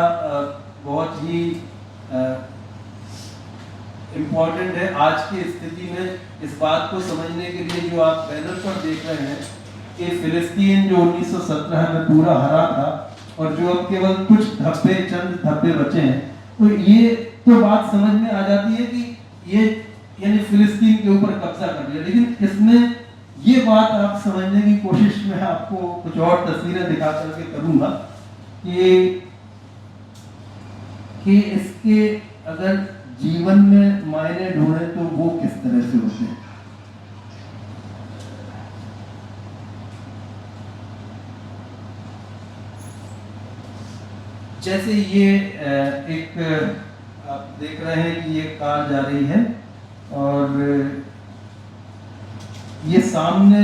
Speaker 2: बहुत ही इम्पोर्टेंट है आज की स्थिति में। इस बात को समझने के लिए जो आप बैनर पर देख रहे हैं कि फिलिस्तीन जो 1917 में पूरा हरा था और जो अब केवल कुछ धब्बे, चंद धब्बे बचे हैं, तो ये तो बात समझ में आ जाती है कि ये यानी फिलिस्तीन के ऊपर कब्जा कर लिया। लेकिन इसमें ये बात आप समझने की कोशिश में आपको कुछ और तस्वीरें दिखा करके करूंगा कि इसके अगर जीवन में मायने ढूंढे तो वो किस तरह से होते हैं। जैसे ये एक आप देख रहे हैं कि ये कार जा रही है और ये सामने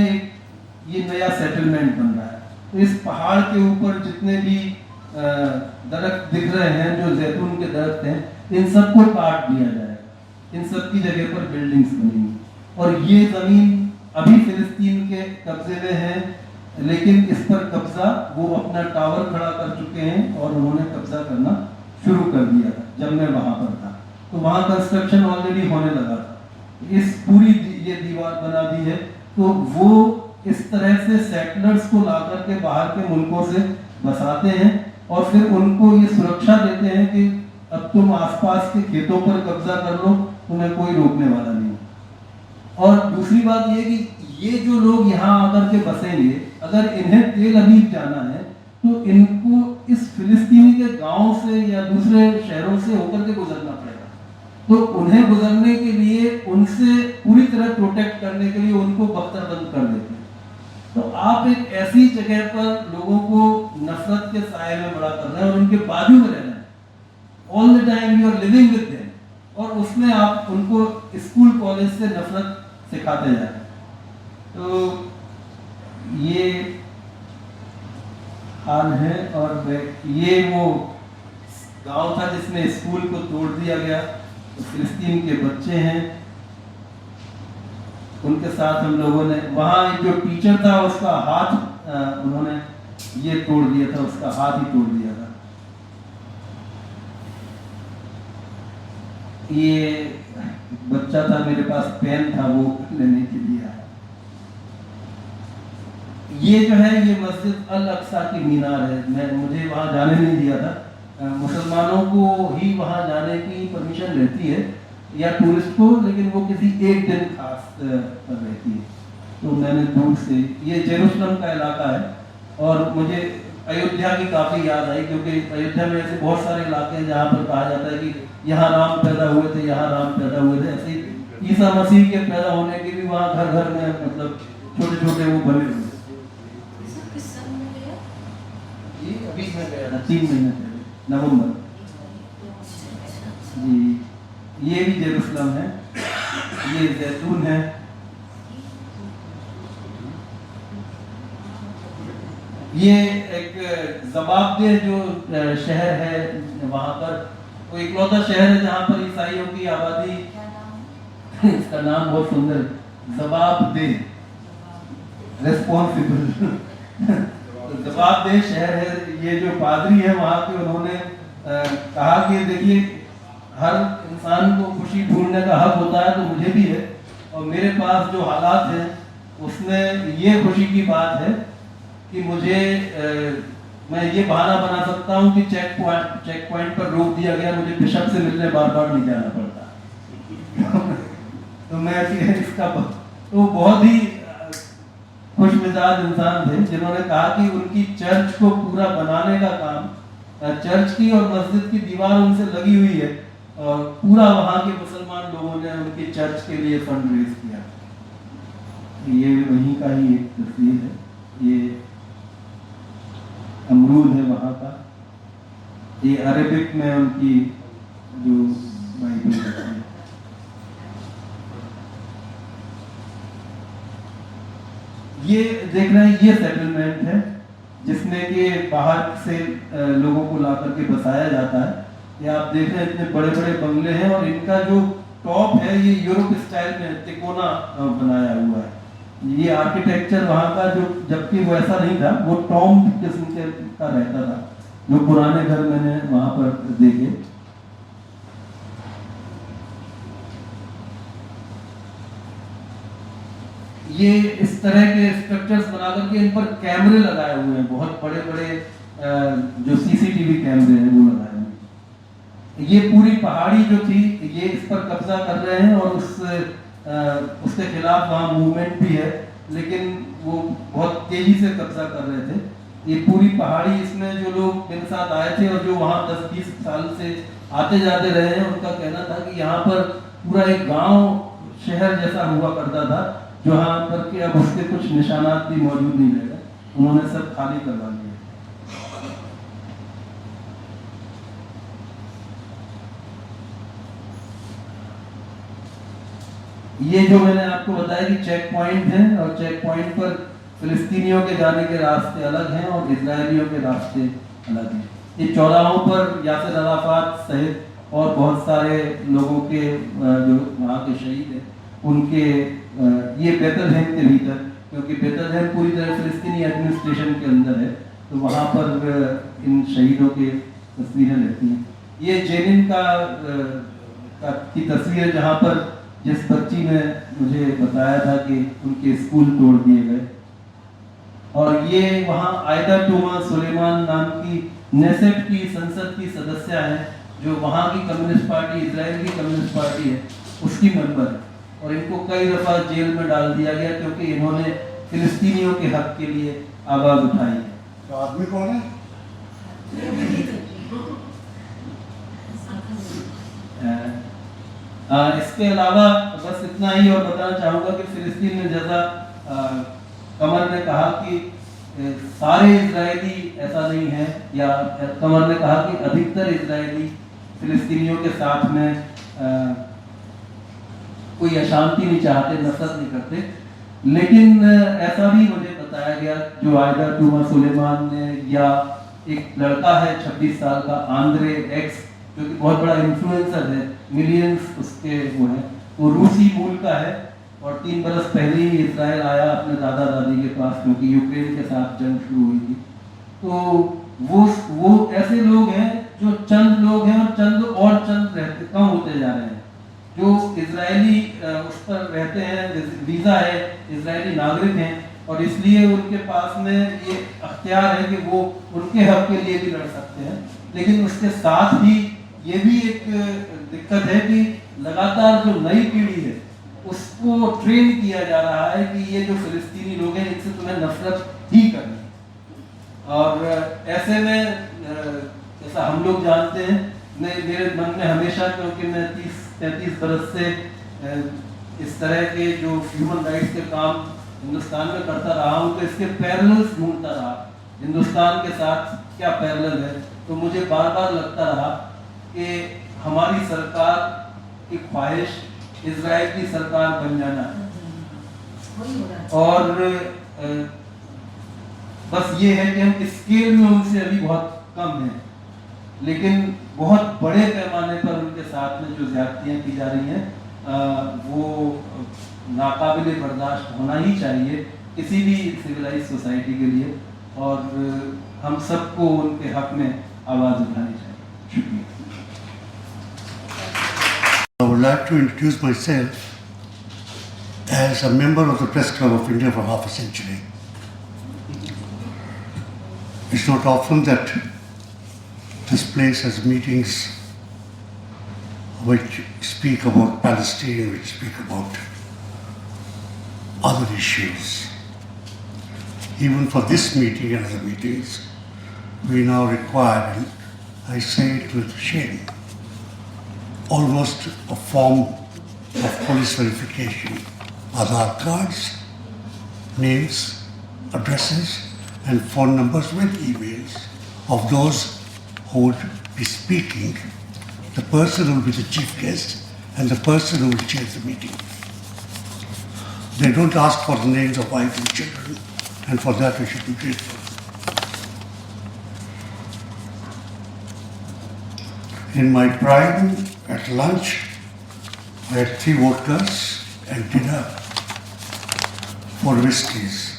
Speaker 2: ये नया सेटलमेंट बन रहा है। तो इस पहाड़ के ऊपर जितने भी दरख्त दिख रहे हैं, जो जैतून के दरख्त हैं, इन सबको काट दिया जाएगा। इन सब की जगह पर बिल्डिंग्स बनेंगी। और ये जमीन अभी फिलिस्तीन के कब्जे में है, लेकिन इस पर कब्जा वो अपना टावर खड़ा कर चुके हैं और उन्होंने कब्जा करना शुरू कर दिया था जब मैं वहां पर था। तो वहां कंस्ट्रक्शन ऑलरेडी होने लगा था। इस पूरी ये दीवार बना दी है। तो वो इस तरह से सेटलर्स को लाकर के बाहर के मुल्कों से बसाते हैं और फिर उनको ये सुरक्षा देते हैं कि अब तुम आसपास के खेतों पर कब्जा कर लो, तुम्हें कोई रोकने वाला नहीं। और दूसरी बात ये कि ये जो लोग यहाँ आकर के बसेंगे, अगर इन्हें तेल अवीव जाना है तो इनको इस फिलिस्तीनी के गांव से या दूसरे शहरों से होकर के गुजरना पड़ेगा। तो उन्हें गुजरने के लिए, उनसे पूरी तरह प्रोटेक्ट करने के लिए उनको बख्तरबंद कर देते हैं। तो आप एक ऐसी जगह पर लोगों को नफरत के साए में बड़ा कर रहे हैं और उनके बाजू में रहना है। All the time you are living with them और उसमें आप उनको स्कूल कॉलेज से नफरत सिखाते जा रहे हैं। तो ये हाल है। और ये वो गांव था जिसमें स्कूल को तोड़ दिया गया। तो फिलिस्तीन के बच्चे हैं, उनके साथ हम लोगों ने, वहाँ जो टीचर था उसका हाथ उन्होंने ये तोड़ दिया था, उसका हाथ ही तोड़ दिया था। ये बच्चा था, मेरे पास पेन था, वो लेने के लिए आया। ये जो है ये मस्जिद अल अक्सा की मीनार है। मुझे वहाँ जाने नहीं दिया था। मुसलमानों को ही वहाँ जाने की परमिशन रहती है या टूरिस्ट को, लेकिन वो किसी एक दिन खास पर रहती है। तो मैंने दूर से, ये जेरूसलम का इलाका है और मुझे अयोध्या की काफ़ी याद आई, क्योंकि अयोध्या में ऐसे बहुत सारे इलाके हैं जहाँ पर कहा जाता है कि यहाँ राम पैदा हुए थे, यहाँ राम पैदा हुए थे। ऐसे ही ईसा मसीह के पैदा होने के भी वहाँ घर घर में मतलब छोटे छोटे वो बने हुए। ये अभी मैं गया था 3 महीने पहले, नवंबर। ये भी जेरूसलम है, ये जैतून है, ये एक जबाबदेह जो शहर है वहां पर, वो इकलौता शहर है जहां पर ईसाइयों की आबादी, इसका नाम बहुत सुंदर, जवाबदेह, रेस्पॉन्सिबल जवाबदेह शहर है। ये जो पादरी है वहाँ के, उन्होंने कहा कि देखिए हर इंसान को खुशी ढूंढने का हक होता है, तो मुझे भी है, और मेरे पास जो हालात हैं उसमें ये खुशी की बात है कि मुझे मैं ये बहाना बना सकता हूँ कि चेक पॉइंट पर रोक दिया गया, मुझे बिशप से मिलने बार बार नहीं जाना पड़ता। तो मैं इसका तो बहुत ही खुश मिजाज इंसान थे जिन्होंने कहा कि उनकी चर्च को पूरा बनाने का काम, चर्च की और मस्जिद की दीवार उनसे लगी हुई है, और पूरा वहाँ के मुसलमान लोगों ने उनकी चर्च के लिए फंड रेज किया। ये वहीं का ही एक तस्वीर है, ये अमरूद है वहाँ का, ये अरेबिक में उनकी जो बाइबल है। ये देख रहे हैं, ये सेटलमेंट है जिसमें कि बाहर से लोगों को ला करके बसाया जाता है। ये आप देख रहे हैं, इतने बड़े बड़े बंगले हैं, और इनका जो टॉप है ये यूरोप स्टाइल में तिकोना बनाया हुआ है। ये आर्किटेक्चर वहाँ का, जो जबकि वो ऐसा नहीं था, वो टॉम किस्म का रहता था, जो पुराने घर मैंने वहाँ पर देखे। ये इस तरह के स्ट्रक्चर्स बना करके इन पर कैमरे लगाए हुए हैं, बहुत बड़े बड़े जो सीसीटीवी कैमरे हैं वो लगाए हुए हैं। ये पूरी पहाड़ी जो थी ये इस पर कब्जा कर रहे हैं, और उसके खिलाफ वहाँ मूवमेंट भी है, लेकिन वो बहुत तेजी से कब्जा कर रहे थे। ये पूरी पहाड़ी, इसमें जो लोग मेरे साथ आए थे और जो वहाँ 10-20 साल से आते जाते रहे हैं, उनका कहना था कि यहाँ पर पूरा एक गांव शहर जैसा हुआ करता था, जो यहाँ पर कि अब उसके कुछ निशानात भी मौजूद नहीं रह गए, उन्होंने सब खाली करवा दिया। ये जो मैंने आपको बताया कि चेक पॉइंट है, और चेक पॉइंट पर फिलिस्तीनियों के जाने के रास्ते अलग हैं और इजरायलियों के रास्ते अलग हैं। ये चौराहों पर यासिर अराफात सहित और बहुत सारे लोगों के जो वहाँ के शहीद हैं उनके, ये बेतलहम के भीतर, क्योंकि बेतलहम पूरी तरह फिलिस्तीनी एडमिनिस्ट्रेशन के अंदर है, तो वहाँ पर इन शहीदों के तस्वीरें रहती हैं। ये जेनिन की तस्वीर है, जहाँ पर जिस बच्ची ने मुझे बताया था कि उनके स्कूल तोड़ दिए गए, और ये वहाँ आयदा टोमा सुलेमान नाम की नेसेट की संसद की सदस्य है, जो वहाँ की कम्युनिस्ट पार्टी, इजराइल की कम्युनिस्ट पार्टी है, उसकी मेंबर है, और इनको कई दफा जेल में डाल दिया गया क्योंकि इन्होंने फिलिस्तीनियों के हक के लिए आवाज उठाई है।
Speaker 3: तो आदमी कौन है?
Speaker 2: इसके अलावा बस इतना ही और बताना चाहूँगा कि फिलिस्तीन में जैसा कमर ने कहा कि सारे इजरायली ऐसा नहीं है, या कमर ने कहा कि अधिकतर इजरायली फिलिस्तीनियों के साथ में कोई अशांति नहीं चाहते, नफरत नहीं करते, लेकिन ऐसा भी मुझे बताया गया, जो आयदा टूमा सुलेमान ने, या एक लड़का है 26 साल का आंद्रे एक्स, जो कि बहुत बड़ा इन्फ्लुएंसर है, मिलियंस उसके वो है, वो रूसी मूल का है, और 3 बरस पहले ही इजराइल आया अपने दादा दादी के पास, क्योंकि यूक्रेन के साथ जंग शुरू हुई थी। तो वो ऐसे लोग हैं जो चंद लोग हैं, और चंद रहते कम होते जा रहे हैं, जो इजरायली उस पर रहते हैं, वीज़ा है, इजरायली नागरिक हैं, और इसलिए उनके पास में ये अख्तियार है कि वो उनके हक के लिए भी लड़ सकते हैं। लेकिन उसके साथ ही ये भी एक दिक्कत है कि लगातार जो नई पीढ़ी है उसको ट्रेन किया जा रहा है कि ये जो फिलिस्तीनी लोग हैं इनसे तुम्हें नफरत ही करनी है। और ऐसे में जैसा हम लोग जानते हैं, मेरे मन में हमेशा, क्योंकि मैं 30-33 बरस से इस तरह के जो ह्यूमन राइट्स के काम हिंदुस्तान में करता रहा हूँ, तो इसके पैरेलल्स ढूंढता रहा, हिंदुस्तान के साथ क्या पैरेलल है। तो मुझे बार बार लगता रहा कि हमारी सरकार की ख्वाहिश इजराइल की सरकार बन जाना है। और बस ये है कि हम स्केल में उनसे अभी बहुत कम हैं, लेकिन बहुत बड़े पैमाने पर उनके साथ में जो ज्यादतियाँ की जा रही हैं वो नाकाबिले बर्दाश्त होना ही चाहिए किसी भी सिविलाइज सोसाइटी के लिए, और हम सबको उनके हक में आवाज़ उठानी चाहिए। शुक्रिया।
Speaker 3: I would like to introduce myself as a member of the Press Club of India for half a century. It's not often that this place has meetings which speak about Palestine, which speak about other issues. Even for this meeting and other meetings, we now require, and I say it with shame, almost a form of police verification. Aadhaar cards, names, addresses, and phone numbers with emails of those who would be speaking, the person who will be the chief guest, and the person who will chair the meeting. They don't ask for the names of wives and children, and for that we should be grateful. In my prime, at lunch, I had 3 vodkas and dinner, 4 whiskeys.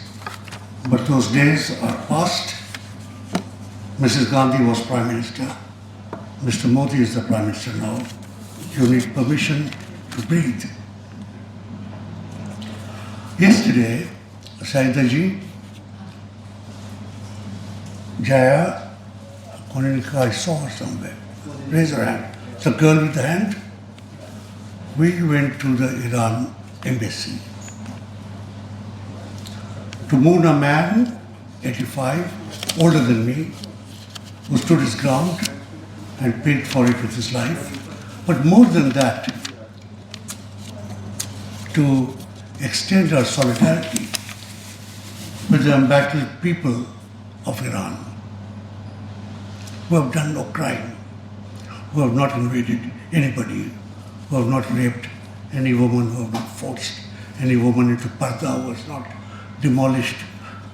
Speaker 3: But those days are past. Mrs. Gandhi was Prime Minister. Mr. Modi is the Prime Minister now. You need permission to breathe. Yesterday, Saida ji, Jaya, Konika, I saw her somewhere. Raise her hand. The girl with the hand. We went to the Iran embassy to mourn a man, 85, older than me, who stood his ground and paid for it with his life. But more than that, to extend our solidarity with the embattled people of Iran, who have done no crime, who have not invaded anybody, who have not raped any woman, who have not forced any woman into parda, who has not demolished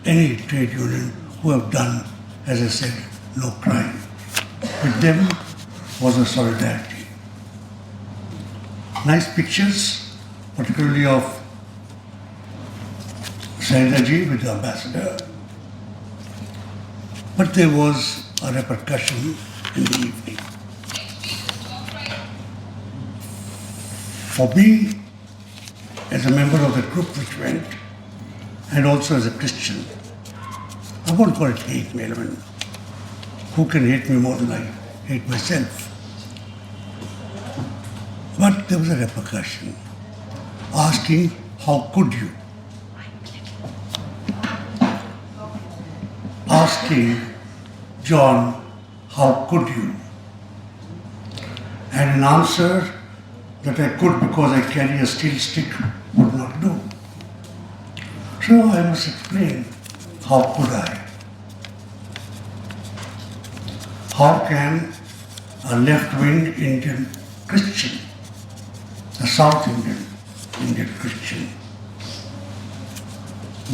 Speaker 3: any trade union, who have done, as I said, no crime. With them was a solidarity. Nice pictures, particularly of Saida ji with the ambassador. But there was a repercussion in the evening. For me, as a member of the group which went, and also as a Christian, I won't call it hate me. I mean, who can hate me more than I hate myself? But there was a repercussion, asking, how could you? Asking John, how could you? And an answer that I could because I carry a steel stick would not do. So I must explain, how could I? How can a left-wing Indian Christian, a South Indian Christian,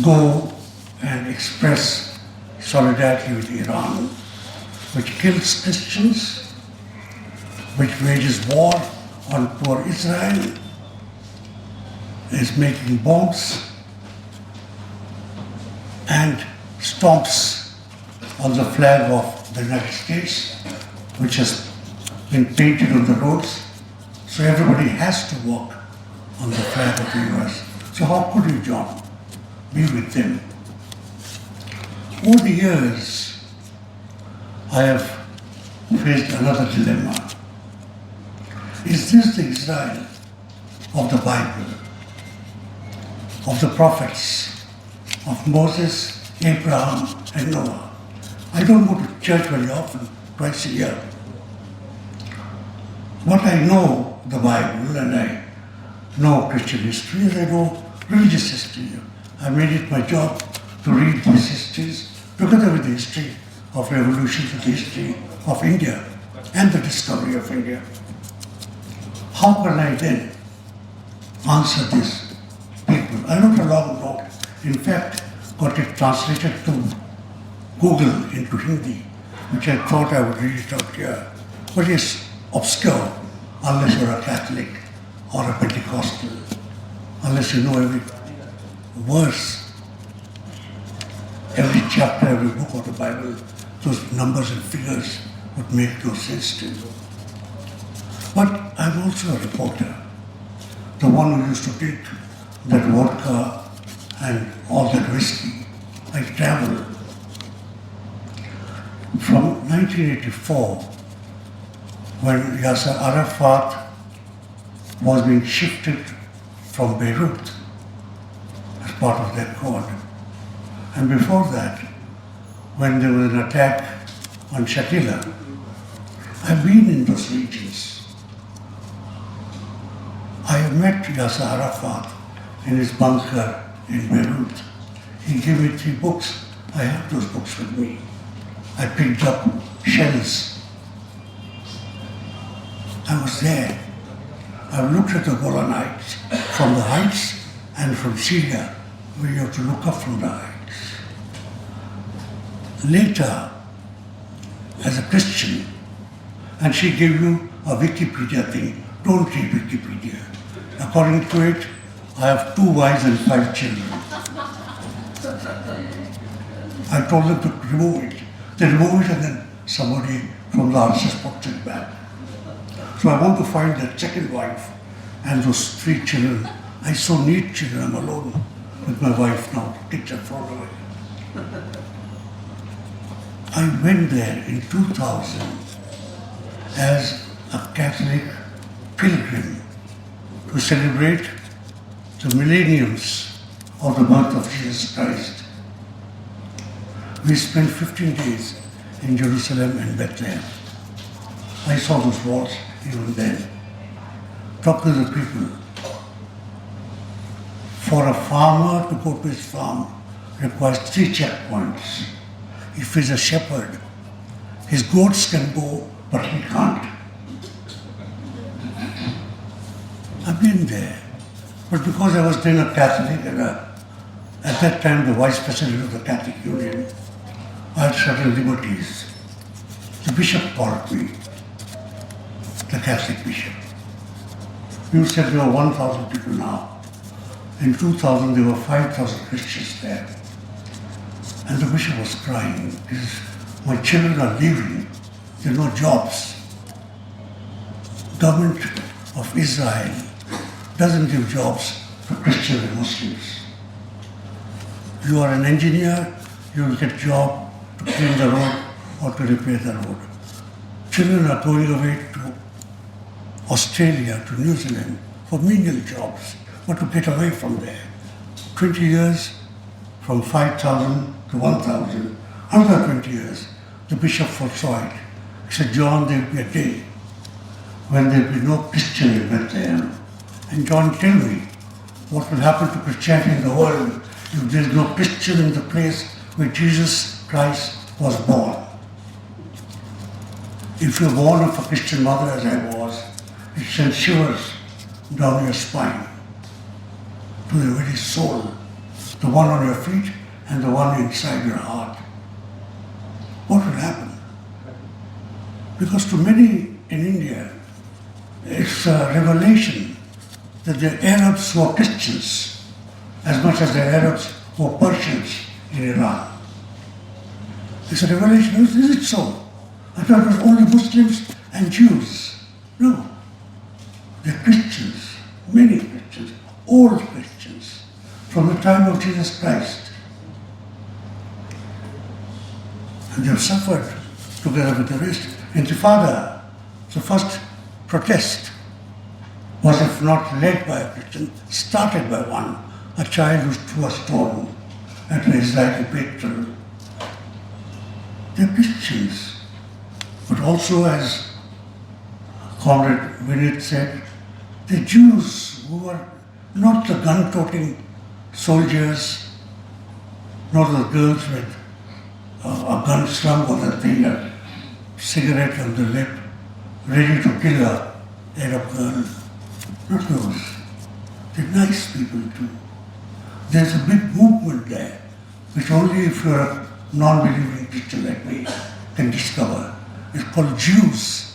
Speaker 3: go and express solidarity with Iran, which kills Christians, which wages war on poor Israel, is making bombs and stomps on the flag of the United States, which has been painted on the roads. So everybody has to walk on the flag of the US. So how could you, John, be with them? Over the years, I have faced another dilemma. Is this the Israel of the Bible, of the prophets, of Moses, Abraham, and Noah? I don't go to church very often, twice a year. But I know the Bible and I know Christian history and I know religious history. I made it my job to read these histories together with the history of revolutions, with the history of India and the discovery of India. how can I then answer these people? I wrote a long note. In fact, got it translated to Google into Hindi, which I thought I would read it out here. But it's obscure unless you're a Catholic or a Pentecostal, unless you know every verse, every chapter, every book of the Bible. Those numbers and figures would make no sense to you. But I'm also a reporter, the one who used to drink that vodka and all that whiskey. I traveled from 1984, when Yasser Arafat was being shifted from Beirut as part of that accord. And before that, when there was an attack on Shatila, I've been in those regions. I have met Yasser Arafat in his bunker in Beirut. He gave me 3 books. I have those books with me. I picked up shells. I was there. I looked at the Golan Heights from the heights and from Syria, where you have to look up from the heights. Later, as a Christian, and she gave you a Wikipedia thing. Don't read Wikipedia. According to it, I have 2 wives and 5 children. I told them to remove it. They removed it and then somebody from the RSS put it back. So I want to find that second wife and those 3 children. I so need children. I'm alone with my wife now. Kids are thrown away. I went there in 2000 as a Catholic pilgrim to celebrate the millenniums of the birth of Jesus Christ. We spent 15 days in Jerusalem and Bethlehem. I saw those walls even then. Talk to the people. For a farmer to go to his farm requires 3 checkpoints. If he's a shepherd, his goats can go, but he can't. I've been there. But because I was then a Catholic and at that time the vice president of the Catholic Union, I had certain liberties. The bishop called me, the Catholic bishop. You said there were 1,000 people now. In 2000 there were 5,000 Christians there. And the bishop was crying because my children are leaving. There are no jobs. Government of Israel doesn't give jobs to Christians and Muslims. You are an engineer, you will get a job to clean the road or to repair the road. Children are going away to Australia, to New Zealand for menial jobs, but to get away from there. 20 years, from 5,000 to 1,000, another 20 years, the bishop foresaw it. He said, John, there will be a day when there will be no Christian in Bethlehem. And John, tell me, what will happen to Christianity in the world if there is no Christian in the place where Jesus Christ was born? If you're born of a Christian mother, as I was, it sends shivers down your spine to your very soul, the one on your feet and the one inside your heart. What will happen? Because to many in India, it's a revelation that the Arabs were Christians as much as the Arabs were Persians in Iran. It's a revelation. Is it so? I thought it was only Muslims and Jews. No. They're Christians, many Christians, old Christians, from the time of Jesus Christ. And they've suffered together with the rest. Intifada, the first protest, was, if not led by a Christian, started by one, a child who threw a stone at an Israeli patron. They're Christians, but also, as Comrade Vinit said, the Jews who were not the gun-toting soldiers, not the girls with a gun slung on the thing, a cigarette on the lip, ready to kill a Arab girl not those. They're nice people too. There's a big movement there, which only if you're a non-believing Christian like me can discover. It's called Jews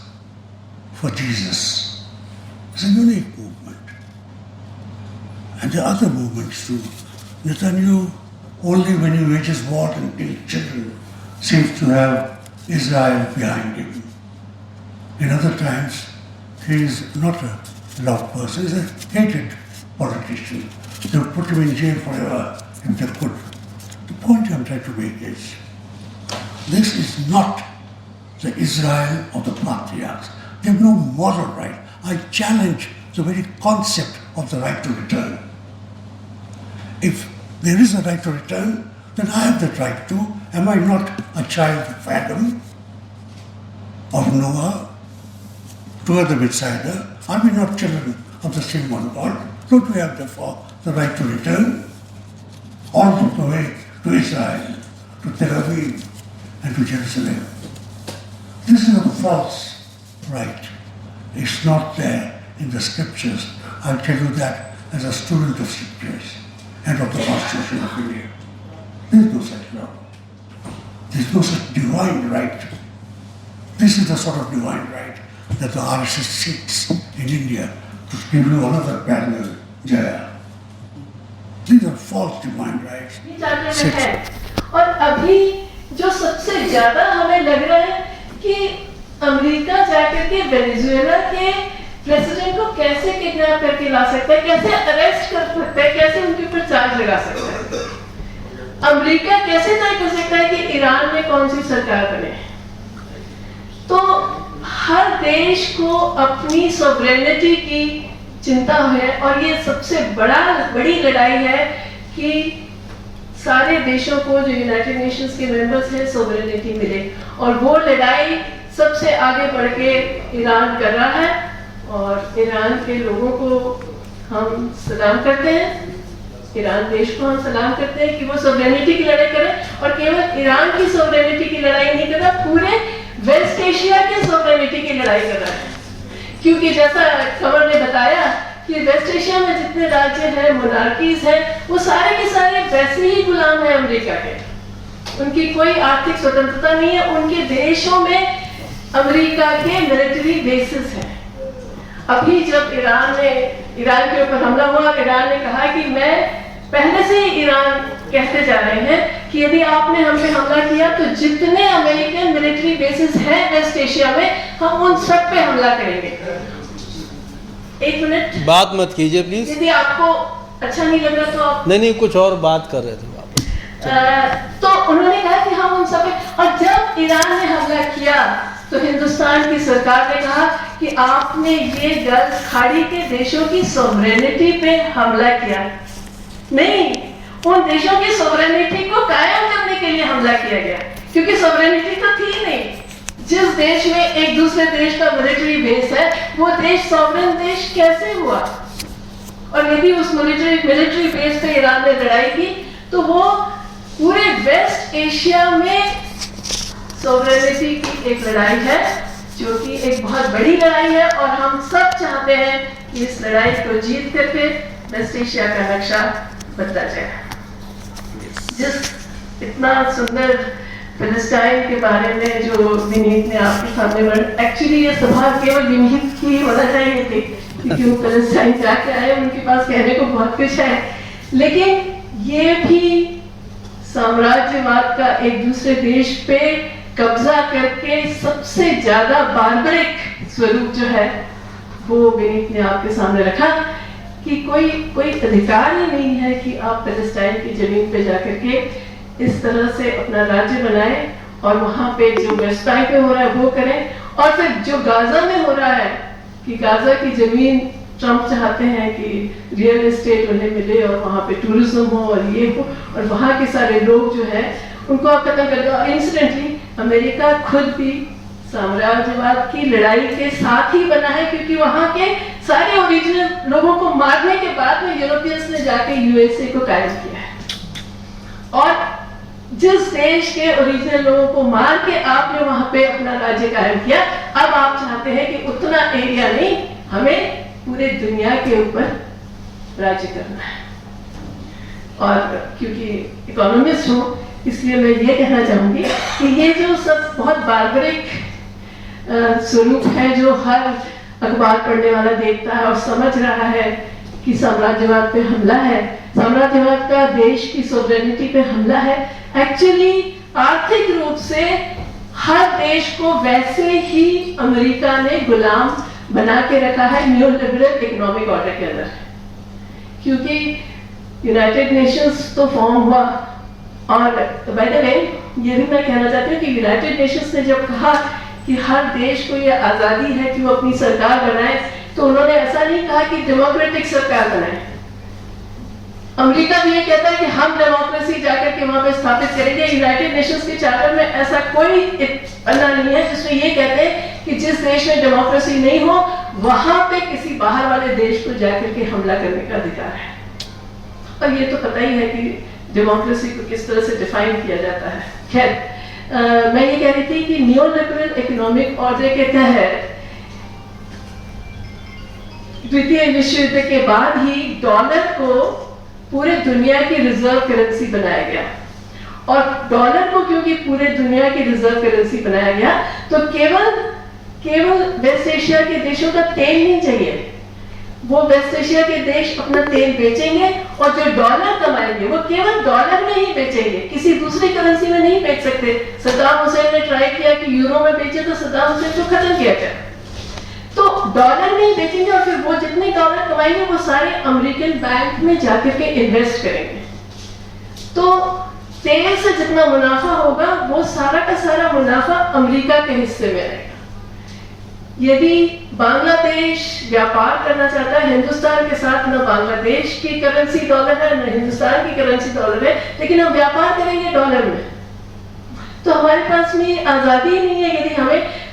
Speaker 3: for Jesus. It's a unique movement. And there are other movements too. Netanyahu, only when he wages war and kills children, seems to have Israel behind him. In other times, he is not a loved person, he's a hated politician. They would put him in jail forever if they could. The point I'm trying to make is, this is not the Israel of the patriarchs. They have no moral right. I challenge the very concept of the right to return. If there is a right to return, then I have that right too. Am I not a child of Adam, of Noah, together with Sidon? Are we not children of the same one God? Don't we have therefore the right to return all the way to Israel, to Tel Aviv, and to Jerusalem? This is a false right. It's not there in the scriptures. I'll tell you that as a student of scriptures and of the Constitution of India. There is no such law. There is no such divine right. This is the sort of divine right that the RSS seeks in India to give you another parallel Jaya. These are false divine rights.
Speaker 4: और अभी जो सबसे ज्यादा हमें लग रहा है कि अमेरिका जाकर के वेनेजुएला के प्रेसिडेंट को कैसे किडनैप करके ला सकता है, कैसे अरेस्ट कर सकता है, कैसे उनके ऊपर चार्ज लगा सकता है। अमेरिका कैसे तय कर सकता है कि ईरान में कौन सी सरकार बने। तो हर देश को अपनी सॉवरेनिटी की चिंता है और ये सबसे बड़ी लड़ाई है कि सारे देशों को जो यूनाइटेड नेशंस के मेंबर्स हैं सॉवरेनिटी मिले, और वो लड़ाई सबसे आगे बढ़ के ईरान कर रहा है। और ईरान के लोगों को हम सलाम करते हैं, ईरान देश को हम सलाम करते हैं कि वो सॉवरेनिटी की लड़ाई करें, और केवल ईरान की सॉवरेनिटी की लड़ाई नहीं कर रहा, पूरे वेस्ट एशिया के सॉवरेनिटी की लड़ाई कर रहा है। क्योंकि जैसा कमर ने बताया कि वेस्ट एशिया में जितने राज्य हैं, मोनार्कीज हैं, वो सारे के सारे वैसे ही गुलाम हैं अमेरिका के। उनकी कोई आर्थिक स्वतंत्रता नहीं है, उनके देशों में अमेरिका के मिलिट्री बेसिस हैं। अभी जब ईरान के ऊपर हमला हुआ, ईरान ने कहा कि मैं पहले से ही ईरान कहते जा रहे हैं कि यदि आपने हम पे हमला किया तो जितने अमेरिकन मिलिट्री बेसिस हैं वेस्ट एशिया में, हम उन सब पे हमला करेंगे। एक मिनट
Speaker 2: बात मत कीजिए प्लीज।
Speaker 4: यदि आपको अच्छा नहीं लग रहा तो आप
Speaker 2: नहीं कुछ और बात कर रहे थे
Speaker 4: तो उन्होंने कहा कि हम उन सब पे, और जब ईरान ने हमला किया तो हिंदुस्तान की सरकार ने कहा कि आपने ये गल्फ खाड़ी के देशों की सॉवरेनिटी पे हमला किया। नहीं, उन देशों की सॉवरेनिटी को कायम करने के लिए हमला किया गया, क्योंकि सॉवरेनिटी तो थी नहीं। जिस देश में एक दूसरे देश का मिलिट्री बेस है, वो देश सॉवरेन देश कैसे हुआ? और यदि उस मिलिट्री बेस पे ईरान ने लड़ाई की तो वो पूरे वेस्ट एशिया में सॉवरेनिटी की एक लड़ाई है, जो कि एक बहुत बड़ी लड़ाई है, और हम सब चाहते हैं कि इस लड़ाई को जीत करके वेस्ट एशिया का नक्शा बदला जाए। जिस इतना सुंदर फिलिस्टाइन के बारे में जो विनीत ने आपके सामने वर्णन, एक्चुअली ये सभा केवल विनीत की होना चाहिए थी, क्योंकि वो फिलिस्टाइन जाके आए, उनके पास कहने को बहुत कुछ है, लेकिन ये भी साम्राज्यवाद का एक दूसरे देश पे कब्जा करके सबसे ज्यादा बार्बरिक स्वरूप जो है वो विनीत ने आपके सामने रखा, कि कोई अधिकार ही नहीं है कि आप फिलिस्टाइन की जमीन पे जाकर के इस तरह से अपना राज्य बनाएं और वहां पे जो वेस्ट बैंक में हो रहा है वो करें, और फिर जो गाजा में हो रहा है कि गाजा की जमीन ट्रंप चाहते हैं कि रियल एस्टेट उन्हें मिले और वहाँ पे टूरिज्म हो और ये हो, और वहाँ के सारे लोग जो है उनको आप खत्म कर दो। और इंसिडेंटली अमेरिका खुद भी साम्राज्यवाद की लड़ाई के साथ ही बना है, क्योंकि वहाँ के सारे ओरिजिनल लोगों को मारने के बाद में यूरोपियंस ने जाके यूएसए को कायम किया है। और जिस देश के ओरिजिनल लोगों को मार के आपने वहां पे अपना राज्य कायम किया, अब आप चाहते हैं कि उतना एरिया नहीं, हमें पूरे दुनिया के ऊपर राज्य करना है। और क्योंकि इकोनॉमिस्ट हूँ इसलिए मैं ये कहना चाहूँगी कि ये जो सब बहुत बार्बरिक स्वरूप है जो हर अखबार पढ़ने वाला देखता है और समझ रहा है कि साम्राज्यवाद पे हमला है, साम्राज्यवाद का देश की सॉवरेनिटी पे हमला है, एक्चुअली आर्थिक रूप से हर देश को वैसे ही अमेरिका ने गुलाम बना के रखा है न्यू लिबरल इकोनॉमिक ऑर्डर के अंदर। क्योंकि यूनाइटेड नेशंस तो फॉर्म हुआ, और बाय द वे ये भी मैं कहना चाहती हूँ कि यूनाइटेड नेशंस ने जब कहा कि हर देश को ये आज़ादी है कि वो अपनी सरकार बनाए, तो उन्होंने ऐसा नहीं कहा कि डेमोक्रेटिक सरकार बनाए। अमेरिका भी ये कहता है कि हम डेमोक्रेसी जाकर के वहां पे स्थापित करेंगे। यूनाइटेड नेशंस के चार्टर में ऐसा कोई पन्ना नहीं है जिसमें ये कहते हैं कि जिस देश में डेमोक्रेसी नहीं हो वहां पे किसी बाहर वाले देश को जाकर के हमला करने का अधिकार है। और ये तो पता ही है कि डेमोक्रेसी को किस तरह से डिफाइन किया जाता है। खैर मैं ये कह रही थी कि न्यू लिबरल इकोनॉमिक ऑर्डर के तहत द्वितीय विश्व युद्ध के बाद ही डॉलर को पूरे दुनिया की रिजर्व करेंसी बनाया गया। और डॉलर को क्योंकि पूरे दुनिया की रिजर्व करेंसी बनाया गया तो केवल वेस्ट एशिया के देशों का तेल नहीं चाहिए, वो वेस्ट एशिया के देश अपना तेल बेचेंगे और जो डॉलर कमाएंगे वो केवल डॉलर में ही बेचेंगे, किसी दूसरी करेंसी में नहीं बेच सकते। सद्दाम हुसैन ने ट्राई किया कि यूरो में बेचे तो सद्दाम हुसैन को खत्म किया गया। तो डॉलर में ही बेचेंगे और फिर वो जितने डॉलर कमाएंगे वो सारे अमेरिकन बैंक में जाकर के इन्वेस्ट करेंगे। तो तेल से जितना मुनाफा होगा वो सारा का सारा मुनाफा अमेरिका के हिस्से में रहेगा। यदि बांग्लादेश व्यापार करना चाहता है हिंदुस्तान के साथ, न बांग्लादेश की करेंसी डॉलर है न हिंदुस्तान की करेंसी डॉलर है, लेकिन हम व्यापार करेंगे डॉलर में, तो हमारे पास में आज़ादी नहीं है। यदि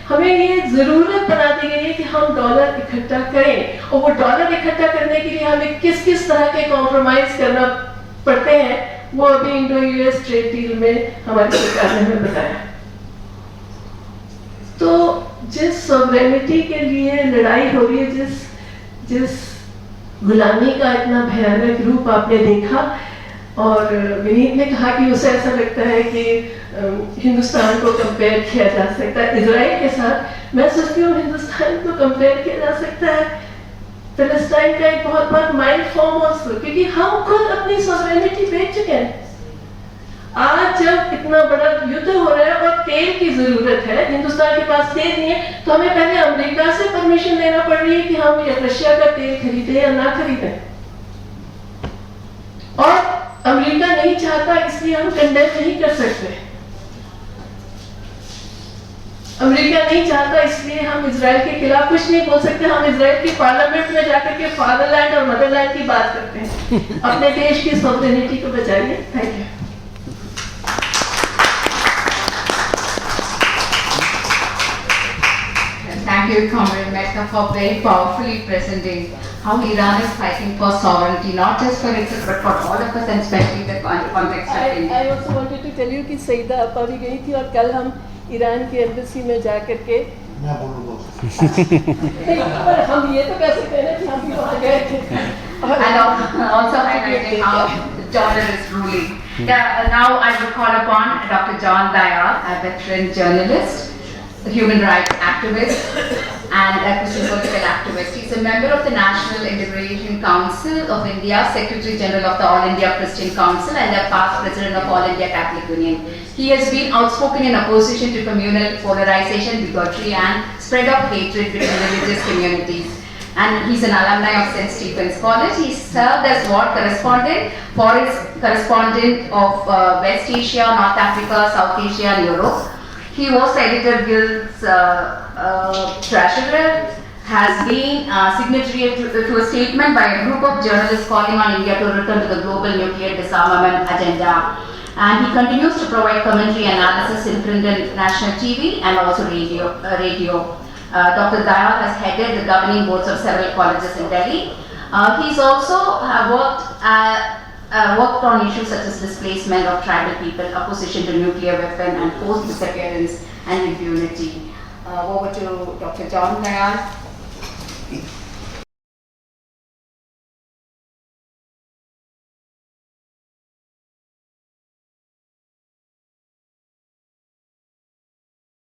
Speaker 4: हमें ये जरूरत बना दी गई है कि हम डॉलर इकट्ठा करें, और वो डॉलर इकट्ठा करने के लिए हमें किस किस तरह के कॉम्प्रोमाइज करना पड़ते हैं वो अभी इंडो यूएस ट्रेड डील में हमारी सरकार ने हमें बताया। तो जिस सॉवरेनिटी के लिए लड़ाई हो रही है, जिस गुलामी का इतना भयानक रूप आपने देखा, और विनीत ने कहा कि उसे ऐसा लगता है कि हिंदुस्तान को कंपेयर किया जा सकता है इजराइल के साथ। मैं सोचती हूँ हिंदुस्तान को कंपेयर किया जा सकता है फिलिस्तीन का एक बहुत बड़ा माइल्ड फॉर्म ऑल्सो, क्योंकि हम खुद अपनी सॉवरेनिटी बेच चुके हैं। आज जब इतना बड़ा युद्ध हो रहा है और तेल की जरूरत है, हिंदुस्तान के पास तेल नहीं है, तो हमें पहले अमेरिका से परमिशन लेना पड़ रही है कि हम रशिया का तेल खरीदें या ना खरीदें। और अमेरिका नहीं चाहता इसलिए हम कंडेम नहीं कर सकते। अमेरिका नहीं चाहता इसलिए हम इजराइल के खिलाफ कुछ नहीं बोल सकते। हम इजराइल की पार्लियामेंट में जाकर के फादरलैंड और मदरलैंड की बात करते हैं। अपने देश की सॉवरेनिटी को बचाइए। Thank you.
Speaker 5: Thank you, Comrade Mehta, for very powerfully presenting how Iran is fighting for sovereignty, not just for itself, but for all of us, and especially the context of India.
Speaker 4: I also wanted to tell you कि सईदा अपा भी गई थी और कल हम Iran की embassy में जाकर के
Speaker 3: मैं बोलूँगा
Speaker 4: पर हम ये तो कह सकते हैं कि हम भी वहाँ गए थे।
Speaker 5: And also highlighting how the dollar is ruling. Now I would call upon Dr. John Dayal, a veteran journalist, a human rights activist, and a Christian political activist. He is a member of the National Integration Council of India, Secretary General of the All India Christian Council, and a past President of All India Catholic Union. He has been outspoken in opposition to communal polarization, bigotry, and spread of hatred between religious communities. And he's an alumni of St. Stephen's College. He served as war correspondent, foreign correspondent of West Asia, North Africa, South Asia, and Europe. He was Editor Guild's treasurer, has been signatory to a statement by a group of journalists calling on India to return to the global nuclear disarmament agenda. And he continues to provide commentary and analysis in print and national TV and also radio. Dr. Dayal has headed the governing boards of several colleges in Delhi. He's also worked on issues such as displacement of tribal people, opposition to nuclear weapon, and forced disappearance and impunity. Over to Dr. John Dayal.